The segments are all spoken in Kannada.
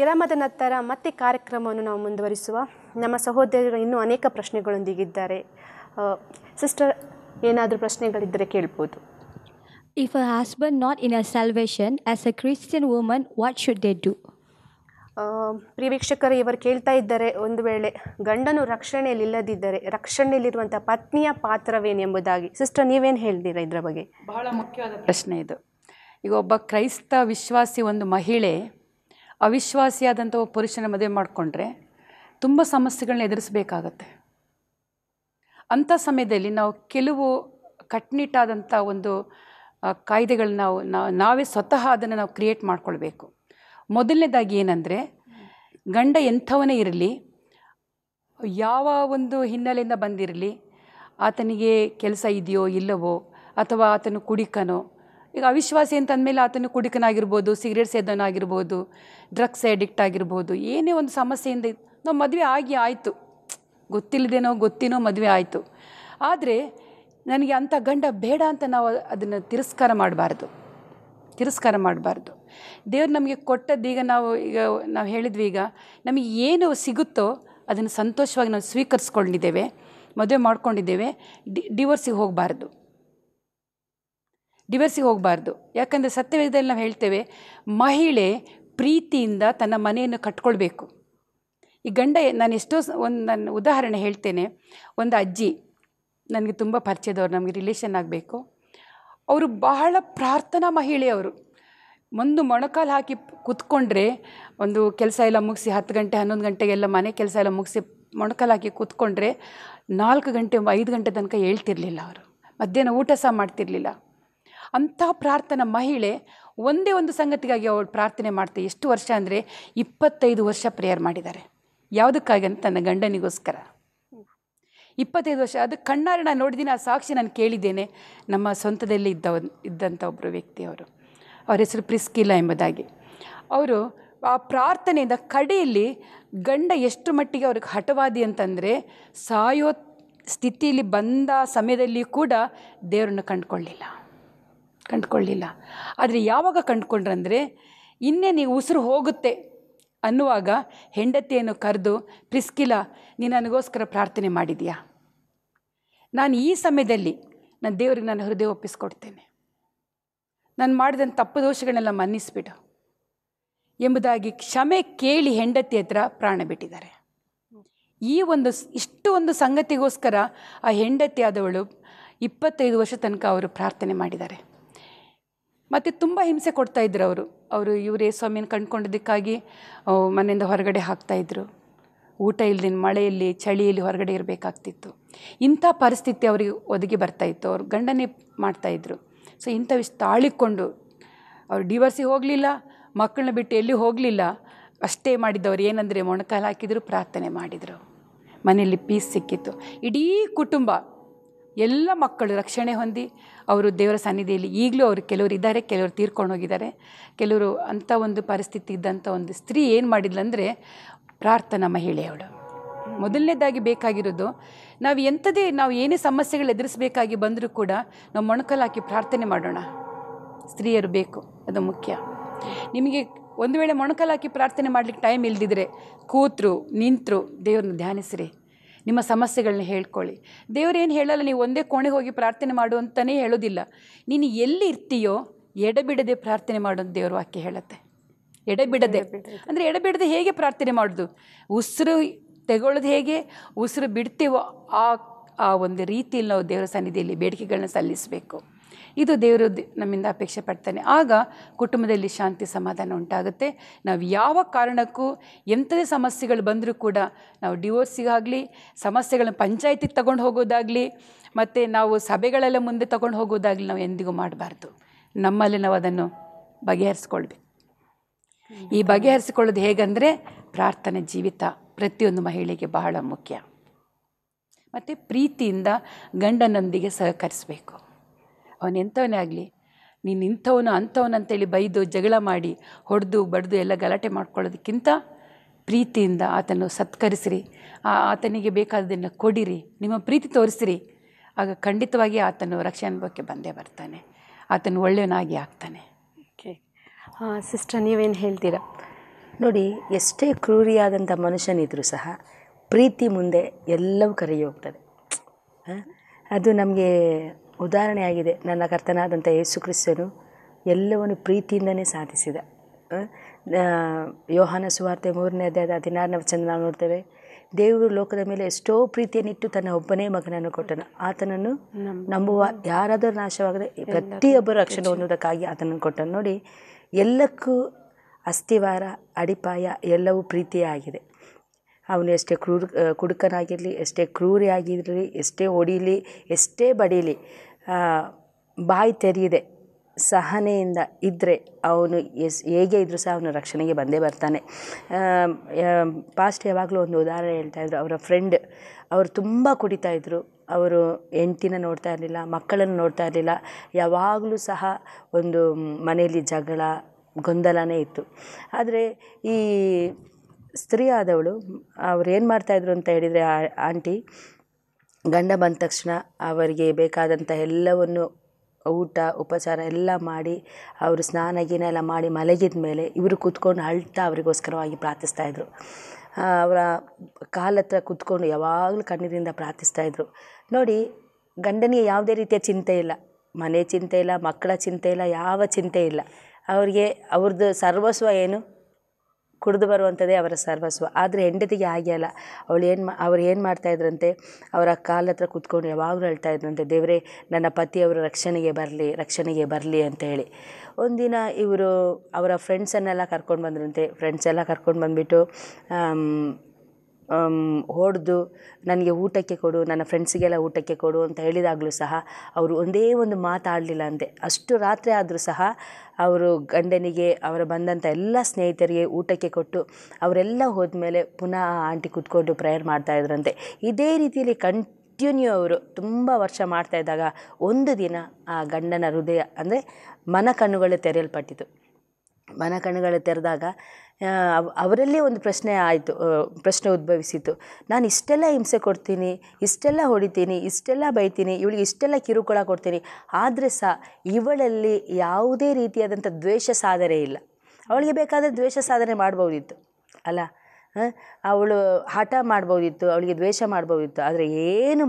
ವಿರಾಮದ ನಂತರ ಮತ್ತೆ ಕಾರ್ಯಕ್ರಮವನ್ನು ನಾವು ಮುಂದುವರಿಸುವ. ನಮ್ಮ ಸಹೋದರರು ಇನ್ನೂ ಅನೇಕ ಪ್ರಶ್ನೆಗಳೊಂದಿಗಿದ್ದಾರೆ. ಸಿಸ್ಟರ್, ಏನಾದರೂ ಪ್ರಶ್ನೆಗಳಿದ್ದರೆ ಕೇಳ್ಬೋದು. If a husband not in a salvation, as a Christian woman, what should they do? ಪ್ರಿಯ ವೀಕ್ಷಕರು, ಇವರು ಕೇಳ್ತಾ ಇದ್ದಾರೆ, ಒಂದು ವೇಳೆ ಗಂಡನು ರಕ್ಷಣೆಯಲ್ಲಿ ಇಲ್ಲದಿದ್ದರೆ ರಕ್ಷಣೆಯಲ್ಲಿರುವಂಥ ಪತ್ನಿಯ ಪಾತ್ರವೇನೆಂಬುದಾಗಿ. ಸಿಸ್ಟರ್, ನೀವೇನು ಹೇಳ್ತೀರಾ ಇದರ ಬಗ್ಗೆ? ಬಹಳ ಮುಖ್ಯವಾದ ಪ್ರಶ್ನೆ ಇದು. ಈಗ ಒಬ್ಬ ಕ್ರೈಸ್ತ ವಿಶ್ವಾಸಿ ಒಂದು ಮಹಿಳೆ ಅವಿಶ್ವಾಸಿಯಾದಂಥ ಒಬ್ಬ ಪುರುಷನ ಮದುವೆ ಮಾಡಿಕೊಂಡ್ರೆ ತುಂಬ ಸಮಸ್ಯೆಗಳನ್ನ ಎದುರಿಸಬೇಕಾಗತ್ತೆ. ಅಂಥ ಸಮಯದಲ್ಲಿ ನಾವು ಕೆಲವು ಕಟ್ಟುನಿಟ್ಟಾದಂಥ ಒಂದು ಕಾಯ್ದೆಗಳನ್ನ ನಾವೇ ಸ್ವತಃ ಅದನ್ನು ನಾವು ಕ್ರಿಯೇಟ್ ಮಾಡ್ಕೊಳ್ಬೇಕು. ಮೊದಲನೇದಾಗಿ ಏನಂದರೆ, ಗಂಡ ಎಂಥವನೇ ಇರಲಿ, ಯಾವ ಒಂದು ಹಿನ್ನೆಲೆಯಿಂದ ಬಂದಿರಲಿ, ಆತನಿಗೆ ಕೆಲಸ ಇದೆಯೋ ಇಲ್ಲವೋ, ಅಥವಾ ಆತನು ಕುಡಿಕನೋ. ಈಗ ಅವಿಶ್ವಾಸಿ ಅಂತಂದಮೇಲೆ ಆತನು ಕುಡಿಕನಾಗಿರ್ಬೋದು, ಸಿಗರೇಟ್ ಸೇದೋನಾಗಿರ್ಬೋದು, ಡ್ರಗ್ಸ್ ಅಡಿಕ್ಟ್ ಆಗಿರ್ಬೋದು, ಏನೇ ಒಂದು ಸಮಸ್ಯೆಯಿಂದ ನಾವು ಮದುವೆ ಆಗಿ ಆಯಿತು, ಗೊತ್ತಿಲ್ಲದೇನೋ ಗೊತ್ತಿನೋ ಮದುವೆ ಆಯಿತು. ಆದರೆ ನನಗೆ ಅಂಥ ಗಂಡ ಬೇಡ ಅಂತ ನಾವು ಅದನ್ನು ತಿರಸ್ಕಾರ ಮಾಡಬಾರ್ದು. ದೇವ್ರು ನಮಗೆ ಕೊಟ್ಟದ್ದು, ಈಗ ನಾವು ಹೇಳಿದ್ವಿ, ಈಗ ನಮಗೆ ಏನು ಸಿಗುತ್ತೋ ಅದನ್ನು ಸಂತೋಷವಾಗಿ ನಾವು ಸ್ವೀಕರಿಸ್ಕೊಂಡಿದ್ದೇವೆ, ಮದುವೆ ಮಾಡ್ಕೊಂಡಿದ್ದೇವೆ. ಡಿವೋರ್ಸಿಗೆ ಹೋಗಬಾರ್ದು. ಯಾಕಂದರೆ ಸತ್ಯವೇದದಲ್ಲಿ ನಾವು ಹೇಳ್ತೇವೆ, ಮಹಿಳೆ ಪ್ರೀತಿಯಿಂದ ತನ್ನ ಮನೆಯನ್ನು ಕಟ್ಕೊಳ್ಬೇಕು. ಈ ಗಂಡ, ನಾನು ಉದಾಹರಣೆ ಹೇಳ್ತೇನೆ. ಒಂದು ಅಜ್ಜಿ ನನಗೆ ತುಂಬ ಪರಿಚಯದವ್ರು, ನಮಗೆ ರಿಲೇಷನ್ ಆಗಬೇಕು. ಅವರು ಬಹಳ ಪ್ರಾರ್ಥನಾ ಮಹಿಳೆಯವರು. ಒಂದು ಮೊಣಕಾಲು ಹಾಕಿ ಕೂತ್ಕೊಂಡ್ರೆ, ಒಂದು ಕೆಲಸ ಎಲ್ಲ ಮುಗಿಸಿ 10 ಗಂಟೆ 11 ಗಂಟೆಗೆಲ್ಲ ಮನೆ ಕೆಲಸ ಎಲ್ಲ ಮುಗಿಸಿ ಮೊಣಕಾಲು ಹಾಕಿ ಕೂತ್ಕೊಂಡ್ರೆ 4 ಗಂಟೆ 5 ಗಂಟೆ ತನಕ ಹೇಳ್ತಿರ್ಲಿಲ್ಲ. ಅವರು ಮಧ್ಯಾಹ್ನ ಊಟ ಸಹ ಮಾಡ್ತಿರ್ಲಿಲ್ಲ. ಅಂಥ ಪ್ರಾರ್ಥನಾ ಮಹಿಳೆ. ಒಂದೇ ಒಂದು ಸಂಗತಿಗಾಗಿ ಅವಳು ಪ್ರಾರ್ಥನೆ ಮಾಡ್ತಾರೆ. ಎಷ್ಟು ವರ್ಷ ಅಂದರೆ 25 ವರ್ಷ ಪ್ರೇಯರ್ ಮಾಡಿದ್ದಾರೆ. ಯಾವುದಕ್ಕಾಗಿ ಅಂತ? ತನ್ನ ಗಂಡನಿಗೋಸ್ಕರ 25 ವರ್ಷ. ಅದು ಕಣ್ಣಾರೆ ನಾನು ನೋಡಿದ್ದೀನಿ, ಆ ಸಾಕ್ಷಿ ನಾನು ಕೇಳಿದ್ದೇನೆ. ನಮ್ಮ ಸ್ವಂತದಲ್ಲಿ ಇದ್ದಂಥ ಒಬ್ಬರು ವ್ಯಕ್ತಿ, ಅವ್ರ ಹೆಸರು ಪ್ರಿಸ್ಕಿಲಾ ಎಂಬುದಾಗಿ. ಅವರು ಆ ಪ್ರಾರ್ಥನೆಯಿಂದ ಕಡೆಯಲ್ಲಿ ಗಂಡ ಎಷ್ಟು ಮಟ್ಟಿಗೆ ಅವ್ರಿಗೆ ಹಠವಾದಿ ಅಂತಂದರೆ, ಸಾಯೋ ಸ್ಥಿತಿಯಲ್ಲಿ ಬಂದ ಸಮಯದಲ್ಲಿ ಕೂಡ ದೇವರನ್ನು ಕಂಡುಕೊಳ್ಳಿಲ್ಲ. ಆದರೆ ಯಾವಾಗ ಕಂಡುಕೊಂಡ್ರಂದರೆ, ಇನ್ನೇ ನೀವು ಉಸಿರು ಹೋಗುತ್ತೆ ಅನ್ನುವಾಗ ಹೆಂಡತಿಯನ್ನು ಕರೆದು, ಪ್ರಿಸ್ಕಿಲಾ, ನೀನು ನನಗೋಸ್ಕರ ಪ್ರಾರ್ಥನೆ ಮಾಡಿದೆಯಾ? ನಾನು ಈ ಸಮಯದಲ್ಲಿ ನಾನು ದೇವರಿಗೆ ನನ್ನ ಹೃದಯ ಒಪ್ಪಿಸ್ಕೊಡ್ತೇನೆ, ನಾನು ಮಾಡಿದಂಥ ತಪ್ಪು ದೋಷಗಳನ್ನೆಲ್ಲ ಮನ್ನಿಸ್ಬಿಡು ಎಂಬುದಾಗಿ ಕ್ಷಮೆ ಕೇಳಿ ಹೆಂಡತಿ ಹತ್ರ ಪ್ರಾಣ ಬಿಟ್ಟಿದ್ದಾರೆ. ಇಷ್ಟು ಒಂದು ಸಂಗತಿಗೋಸ್ಕರ ಆ ಹೆಂಡತಿ ಆದವಳು 25 ವರ್ಷ ತನಕ ಅವರು ಪ್ರಾರ್ಥನೆ ಮಾಡಿದ್ದಾರೆ. ಮತ್ತು ತುಂಬ ಹಿಂಸೆ ಕೊಡ್ತಾಯಿದ್ರು ಅವರು ಇವರೇ ಸ್ವಾಮಿನ ಕಂಡುಕೊಂಡಿದ್ದಕ್ಕಾಗಿ ಮನೆಯಿಂದ ಹೊರಗಡೆ ಹಾಕ್ತಾಯಿದ್ರು. ಊಟ ಇಲ್ಲದೆ ಮಳೆಯಲ್ಲಿ ಚಳಿಯಲ್ಲಿ ಹೊರಗಡೆ ಇರಬೇಕಾಗ್ತಿತ್ತು. ಇಂಥ ಪರಿಸ್ಥಿತಿ ಅವರಿಗೆ ಒದಗಿ ಬರ್ತಾಯಿತ್ತು. ಅವ್ರು ಗಂಡನೇ ಮಾಡ್ತಾಯಿದ್ರು. ಸೊ ಇಂಥ ತಾಳಿಕೊಂಡು ಅವ್ರು ಡಿವೋರ್ಸಿಗೆ ಹೋಗಲಿಲ್ಲ, ಮಕ್ಕಳನ್ನ ಬಿಟ್ಟು ಎಲ್ಲಿ ಹೋಗಲಿಲ್ಲ. ಅಷ್ಟೇ ಮಾಡಿದ್ದವ್ರು ಏನಂದರೆ, ಮೊಣಕಾಲು ಹಾಕಿದ್ರು, ಪ್ರಾರ್ಥನೆ ಮಾಡಿದರು, ಮನೆಯಲ್ಲಿ ಪೀಸ್ ಸಿಕ್ಕಿತ್ತು. ಇಡೀ ಕುಟುಂಬ, ಎಲ್ಲ ಮಕ್ಕಳು ರಕ್ಷಣೆ ಹೊಂದಿ ಅವರು ದೇವರ ಸನ್ನಿಧಿಯಲ್ಲಿ ಈಗಲೂ ಕೆಲವರು ಇದ್ದಾರೆ, ಕೆಲವರು ತೀರ್ಕೊಂಡು ಹೋಗಿದ್ದಾರೆ. ಕೆಲವರು ಅಂಥ ಒಂದು ಪರಿಸ್ಥಿತಿ ಇದ್ದಂಥ ಒಂದು ಸ್ತ್ರೀ ಏನು ಮಾಡಿದ್ಲಂದರೆ, ಪ್ರಾರ್ಥನಾ ಮಹಿಳೆಯವಳು. ಮೊದಲನೇದಾಗಿ ಬೇಕಾಗಿರೋದು, ನಾವು ಏನೇ ಸಮಸ್ಯೆಗಳು ಎದುರಿಸಬೇಕಾಗಿ ಬಂದರೂ ಕೂಡ ನಾವು ಮೊಣಕಾಲು ಹಾಕಿ ಪ್ರಾರ್ಥನೆ ಮಾಡೋಣ. ಸ್ತ್ರೀಯರು ಬೇಕು, ಅದು ಮುಖ್ಯ. ನಿಮಗೆ ಒಂದು ವೇಳೆ ಮೊಣಕಾಲು ಹಾಕಿ ಪ್ರಾರ್ಥನೆ ಮಾಡಲಿಕ್ಕೆ ಟೈಮ್ ಇಲ್ದಿದ್ರೆ, ಕೂತರು ನಿಂತರು ದೇವ್ರನ್ನ ಧ್ಯಾನಿಸ್ರಿ, ನಿಮ್ಮ ಸಮಸ್ಯೆಗಳನ್ನ ಹೇಳ್ಕೊಳ್ಳಿ. ದೇವರೇನು ಹೇಳಲ್ಲ, ನೀವು ಒಂದೇ ಕೋಣೆಗೆ ಹೋಗಿ ಪ್ರಾರ್ಥನೆ ಮಾಡು ಅಂತಲೇ ಹೇಳೋದಿಲ್ಲ. ನೀನು ಎಲ್ಲಿ ಇರ್ತೀಯೋ ಎಡೆಬಿಡದೆ ಪ್ರಾರ್ಥನೆ ಮಾಡೋದು ದೇವ್ರ ವಾಕ್ಯ ಹೇಳುತ್ತೆ. ಎಡೆಬಿಡದೆ ಹೇಗೆ ಪ್ರಾರ್ಥನೆ ಮಾಡೋದು? ಉಸಿರು ತೆಗೊಳ್ಳೋದು ಹೇಗೆ, ಉಸಿರು ಬಿಡ್ತೀವೋ ಆ ಒಂದು ರೀತಿಯಲ್ಲಿ ನಾವು ದೇವರ ಸನ್ನಿಧಿಯಲ್ಲಿ ಬೇಡಿಕೆಗಳನ್ನ ಸಲ್ಲಿಸಬೇಕು. ಇದು ದೇವರು ನಮ್ಮಿಂದ ಅಪೇಕ್ಷೆ ಪಡ್ತಾನೆ. ಆಗ ಕುಟುಂಬದಲ್ಲಿ ಶಾಂತಿ ಸಮಾಧಾನ ಉಂಟಾಗುತ್ತೆ. ನಾವು ಯಾವ ಕಾರಣಕ್ಕೂ ಎಂಥದೇ ಸಮಸ್ಯೆಗಳು ಬಂದರೂ ಕೂಡ ನಾವು ಡಿವೋರ್ಸಿಗಾಗಲಿ, ಸಮಸ್ಯೆಗಳನ್ನ ಪಂಚಾಯತಿಗೆ ತಗೊಂಡು ಹೋಗೋದಾಗಲಿ, ಮತ್ತು ನಾವು ಸಭೆಗಳೆಲ್ಲ ಮುಂದೆ ತಗೊಂಡು ಹೋಗೋದಾಗಲಿ ನಾವು ಎಂದಿಗೂ ಮಾಡಬಾರ್ದು. ನಮ್ಮಲ್ಲಿ ನಾವು ಅದನ್ನು ಬಗೆಹರಿಸ್ಕೊಳ್ಬೇಕು. ಈ ಬಗೆಹರಿಸಿಕೊಳ್ಳೋದು ಹೇಗಂದರೆ, ಪ್ರಾರ್ಥನೆ ಜೀವಿತ ಪ್ರತಿಯೊಂದು ಮಹಿಳೆಗೆ ಬಹಳ ಮುಖ್ಯ. ಮತ್ತು ಪ್ರೀತಿಯಿಂದ ಗಂಡನೊಂದಿಗೆ ಸಹಕರಿಸಬೇಕು. ಅವನು ಎಂಥವನೇ ಆಗಲಿ, ನೀನು ಇಂಥವನು ಅಂಥವನು ಅಂತೇಳಿ ಬೈದು ಜಗಳ ಮಾಡಿ ಹೊಡೆದು ಬಡ್ದು ಎಲ್ಲ ಗಲಾಟೆ ಮಾಡ್ಕೊಳ್ಳೋದಕ್ಕಿಂತ ಪ್ರೀತಿಯಿಂದ ಆತನು ಸತ್ಕರಿಸಿರಿ, ಆತನಿಗೆ ಬೇಕಾದದನ್ನು ಕೊಡಿರಿ, ನಿಮ್ಮ ಪ್ರೀತಿ ತೋರಿಸಿರಿ. ಆಗ ಖಂಡಿತವಾಗಿ ಆತನು ರಕ್ಷಣೆ ಅನುಭವಕ್ಕೆ ಬಂದೇ ಬರ್ತಾನೆ, ಆತನು ಒಳ್ಳೆಯವನಾಗಿ ಆಗ್ತಾನೆ. ಸಿಸ್ಟರ್, ನೀವೇನು ಹೇಳ್ತೀರಾ? ನೋಡಿ, ಎಷ್ಟೇ ಕ್ರೂರಿಯಾದಂಥ ಮನುಷ್ಯನಿದ್ರೂ ಸಹ ಪ್ರೀತಿ ಮುಂದೆ ಎಲ್ಲವೂ ಕರಗಿ ಹೋಗ್ತದೆ. ಅದು ನಮಗೆ ಉದಾಹರಣೆ ಆಗಿದೆ. ನನ್ನ ಕರ್ತನಾದಂಥ ಯೇಸು ಕ್ರಿಸ್ತನು ಎಲ್ಲವನ್ನು ಪ್ರೀತಿಯಿಂದನೇ ಸಾಧಿಸಿದ. ಯೋಹಾನ ಸುವಾರ್ತೆ 3ನೇ ಅಧ್ಯಾಯದ 16ನೇ ವಚನ ನಾವು ನೋಡ್ತೇವೆ. ದೇವರು ಲೋಕದ ಮೇಲೆ ಎಷ್ಟೋ ಪ್ರೀತಿಯನ್ನಿಟ್ಟು ತನ್ನ ಒಬ್ಬನೇ ಮಗನನ್ನು ಕೊಟ್ಟನು, ಆತನನ್ನು ನಂಬುವ ಯಾರಾದರೂ ನಾಶವಾಗದೆ ಪ್ರತಿಯೊಬ್ಬರು ರಕ್ಷಣೆ ಹೊಂದುವುದಕ್ಕಾಗಿ ಆತನನ್ನು ಕೊಟ್ಟನು. ನೋಡಿ, ಎಲ್ಲಕ್ಕೂ ಅಸ್ಥಿವಾರ, ಅಡಿಪಾಯ ಎಲ್ಲವೂ ಪ್ರೀತಿಯೇ ಆಗಿದೆ. ಅವನು ಎಷ್ಟೇ ಕುಡುಕನಾಗಿರಲಿ, ಎಷ್ಟೇ ಕ್ರೂರಿಯಾಗಿರಲಿ, ಎಷ್ಟೇ ಹೊಡೀಲಿ, ಎಷ್ಟೇ ಬಡೀಲಿ, ಬಾಯಿ ತೆರೆಯದೆ ಸಹನೆಯಿಂದ ಇದ್ದರೆ ಅವನು ಹೇಗೆ ಇದ್ದರೂ ಸಹ ಅವನು ರಕ್ಷಣೆಗೆ ಬಂದೇ ಬರ್ತಾನೆ. ಪಾಸ್ಟ್ ಯಾವಾಗಲೂ ಒಂದು ಉದಾಹರಣೆ ಹೇಳ್ತಾಯಿದ್ರು. ಅವರ ಫ್ರೆಂಡ್ ಅವರು ತುಂಬ ಕುಡಿತಾಯಿದ್ರು. ಅವರು ಹೆಂಡ್ತಿನ ನೋಡ್ತಾ ಇರಲಿಲ್ಲ, ಮಕ್ಕಳನ್ನು ನೋಡ್ತಾ ಇರಲಿಲ್ಲ. ಯಾವಾಗಲೂ ಸಹ ಒಂದು ಮನೆಯಲ್ಲಿ ಜಗಳ, ಗೊಂದಲನೇ ಇತ್ತು. ಆದರೆ ಈ ಸ್ತ್ರೀ ಆದವಳು ಅವ್ರು ಏನು ಮಾಡ್ತಾಯಿದ್ರು ಅಂತ ಹೇಳಿದರೆ, ಆಂಟಿ ಗಂಡ ಬಂದ ತಕ್ಷಣ ಅವರಿಗೆ ಬೇಕಾದಂಥ ಎಲ್ಲವನ್ನು ಊಟ ಉಪಚಾರ ಎಲ್ಲ ಮಾಡಿ, ಅವರು ಸ್ನಾನ ಗೀನ ಎಲ್ಲ ಮಾಡಿ ಮಲಗಿದ ಮೇಲೆ ಇವರು ಕೂತ್ಕೊಂಡು ಅಳ್ತಾ ಅವರಿಗೋಸ್ಕರವಾಗಿ ಪ್ರಾರ್ಥಿಸ್ತಾಯಿದ್ರು. ಅವರ ಕಾಲತ್ರ ಕೂತ್ಕೊಂಡು ಯಾವಾಗಲೂ ಕಣ್ಣೀರಿಂದ ಪ್ರಾರ್ಥಿಸ್ತಾಯಿದ್ರು. ನೋಡಿ, ಗಂಡನಿಗೆ ಯಾವುದೇ ರೀತಿಯ ಚಿಂತೆ ಇಲ್ಲ, ಮನೆ ಚಿಂತೆ ಇಲ್ಲ, ಮಕ್ಕಳ ಚಿಂತೆ ಇಲ್ಲ, ಯಾವ ಚಿಂತೆ ಇಲ್ಲ. ಅವ್ರಿಗೆ ಅವ್ರದ್ದು ಸರ್ವಸ್ವ ಏನು? ಕುಡಿದು ಬರುವಂಥದ್ದೇ ಅವರ ಸರ್ವಸ್ವ. ಆದರೆ ಹೆಂಡತಿಗೆ ಹಾಗೆ ಅಲ್ಲ. ಅವ್ರು ಏನು ಮಾಡ್ತಾಯಿದ್ರಂತೆ, ಅವರ ಕಾಲ ಹತ್ರ ಕೂತ್ಕೊಂಡು ಯಾವಾಗಲೂ ಹೇಳ್ತಾಯಿದ್ರಂತೆ, ದೇವರೇ ನನ್ನ ಪತಿಯವರು ರಕ್ಷಣೆಗೆ ಬರಲಿ ಅಂತ ಹೇಳಿ. ಒಂದಿನ ಇವರು ಅವರ ಫ್ರೆಂಡ್ಸನ್ನೆಲ್ಲ ಕರ್ಕೊಂಡು ಬಂದ್ರಂತೆ. ಫ್ರೆಂಡ್ಸೆಲ್ಲ ಕರ್ಕೊಂಡು ಬಂದುಬಿಟ್ಟು ಹೊಡೆದು ನನಗೆ ಊಟಕ್ಕೆ ಕೊಡು, ನನ್ನ ಫ್ರೆಂಡ್ಸಿಗೆಲ್ಲ ಊಟಕ್ಕೆ ಕೊಡು ಅಂತ ಹೇಳಿದಾಗಲೂ ಸಹ ಅವರು ಒಂದೇ ಒಂದು ಮಾತಾಡಲಿಲ್ಲ ಅಂತೆ. ಅಷ್ಟು ರಾತ್ರಿ ಆದರೂ ಸಹ ಅವರು ಗಂಡನಿಗೆ, ಅವರ ಬಂದಂಥ ಎಲ್ಲ ಸ್ನೇಹಿತರಿಗೆ ಊಟಕ್ಕೆ ಕೊಟ್ಟು ಅವರೆಲ್ಲ ಹೋದ್ಮೇಲೆ ಪುನಃ ಆಂಟಿ ಕೂತ್ಕೊಂಡು ಪ್ರೇಯರ್ ಮಾಡ್ತಾಯಿದ್ರಂತೆ. ಇದೇ ರೀತಿಯಲ್ಲಿ ಕಂಟಿನ್ಯೂ ಅವರು ತುಂಬ ವರ್ಷ ಮಾಡ್ತಾಯಿದ್ದಾಗ ಒಂದು ದಿನ ಆ ಗಂಡನ ಹೃದಯ ಅಂದರೆ ಮನಕಣ್ಣುಗಳು ತೆರೆಯಲ್ಪಟ್ಟಿತು. ಮನಕಣ್ಣುಗಳು ತೆರೆದಾಗ ಅವರಲ್ಲೇ ಒಂದು ಪ್ರಶ್ನೆ ಉದ್ಭವಿಸಿತು. ನಾನು ಇಷ್ಟೆಲ್ಲ ಹಿಂಸೆ ಕೊಡ್ತೀನಿ, ಇಷ್ಟೆಲ್ಲ ಹೊಡಿತೀನಿ, ಇಷ್ಟೆಲ್ಲ ಬೈತೀನಿ, ಇವಳಿಗೆ ಇಷ್ಟೆಲ್ಲ ಕಿರುಕುಳ ಕೊಡ್ತೀನಿ, ಆದರೆ ಸಹ ಇವಳಲ್ಲಿ ಯಾವುದೇ ರೀತಿಯಾದಂಥ ದ್ವೇಷ ಸಾಧನೆ ಇಲ್ಲ. ಅವಳಿಗೆ ಬೇಕಾದರೆ ದ್ವೇಷ ಸಾಧನೆ ಮಾಡ್ಬೋದಿತ್ತು ಅಲ್ಲ, ಅವಳು ಹಠ ಮಾಡ್ಬೋದಿತ್ತು, ಅವಳಿಗೆ ದ್ವೇಷ ಮಾಡ್ಬೋದಿತ್ತು. ಆದರೆ ಏನು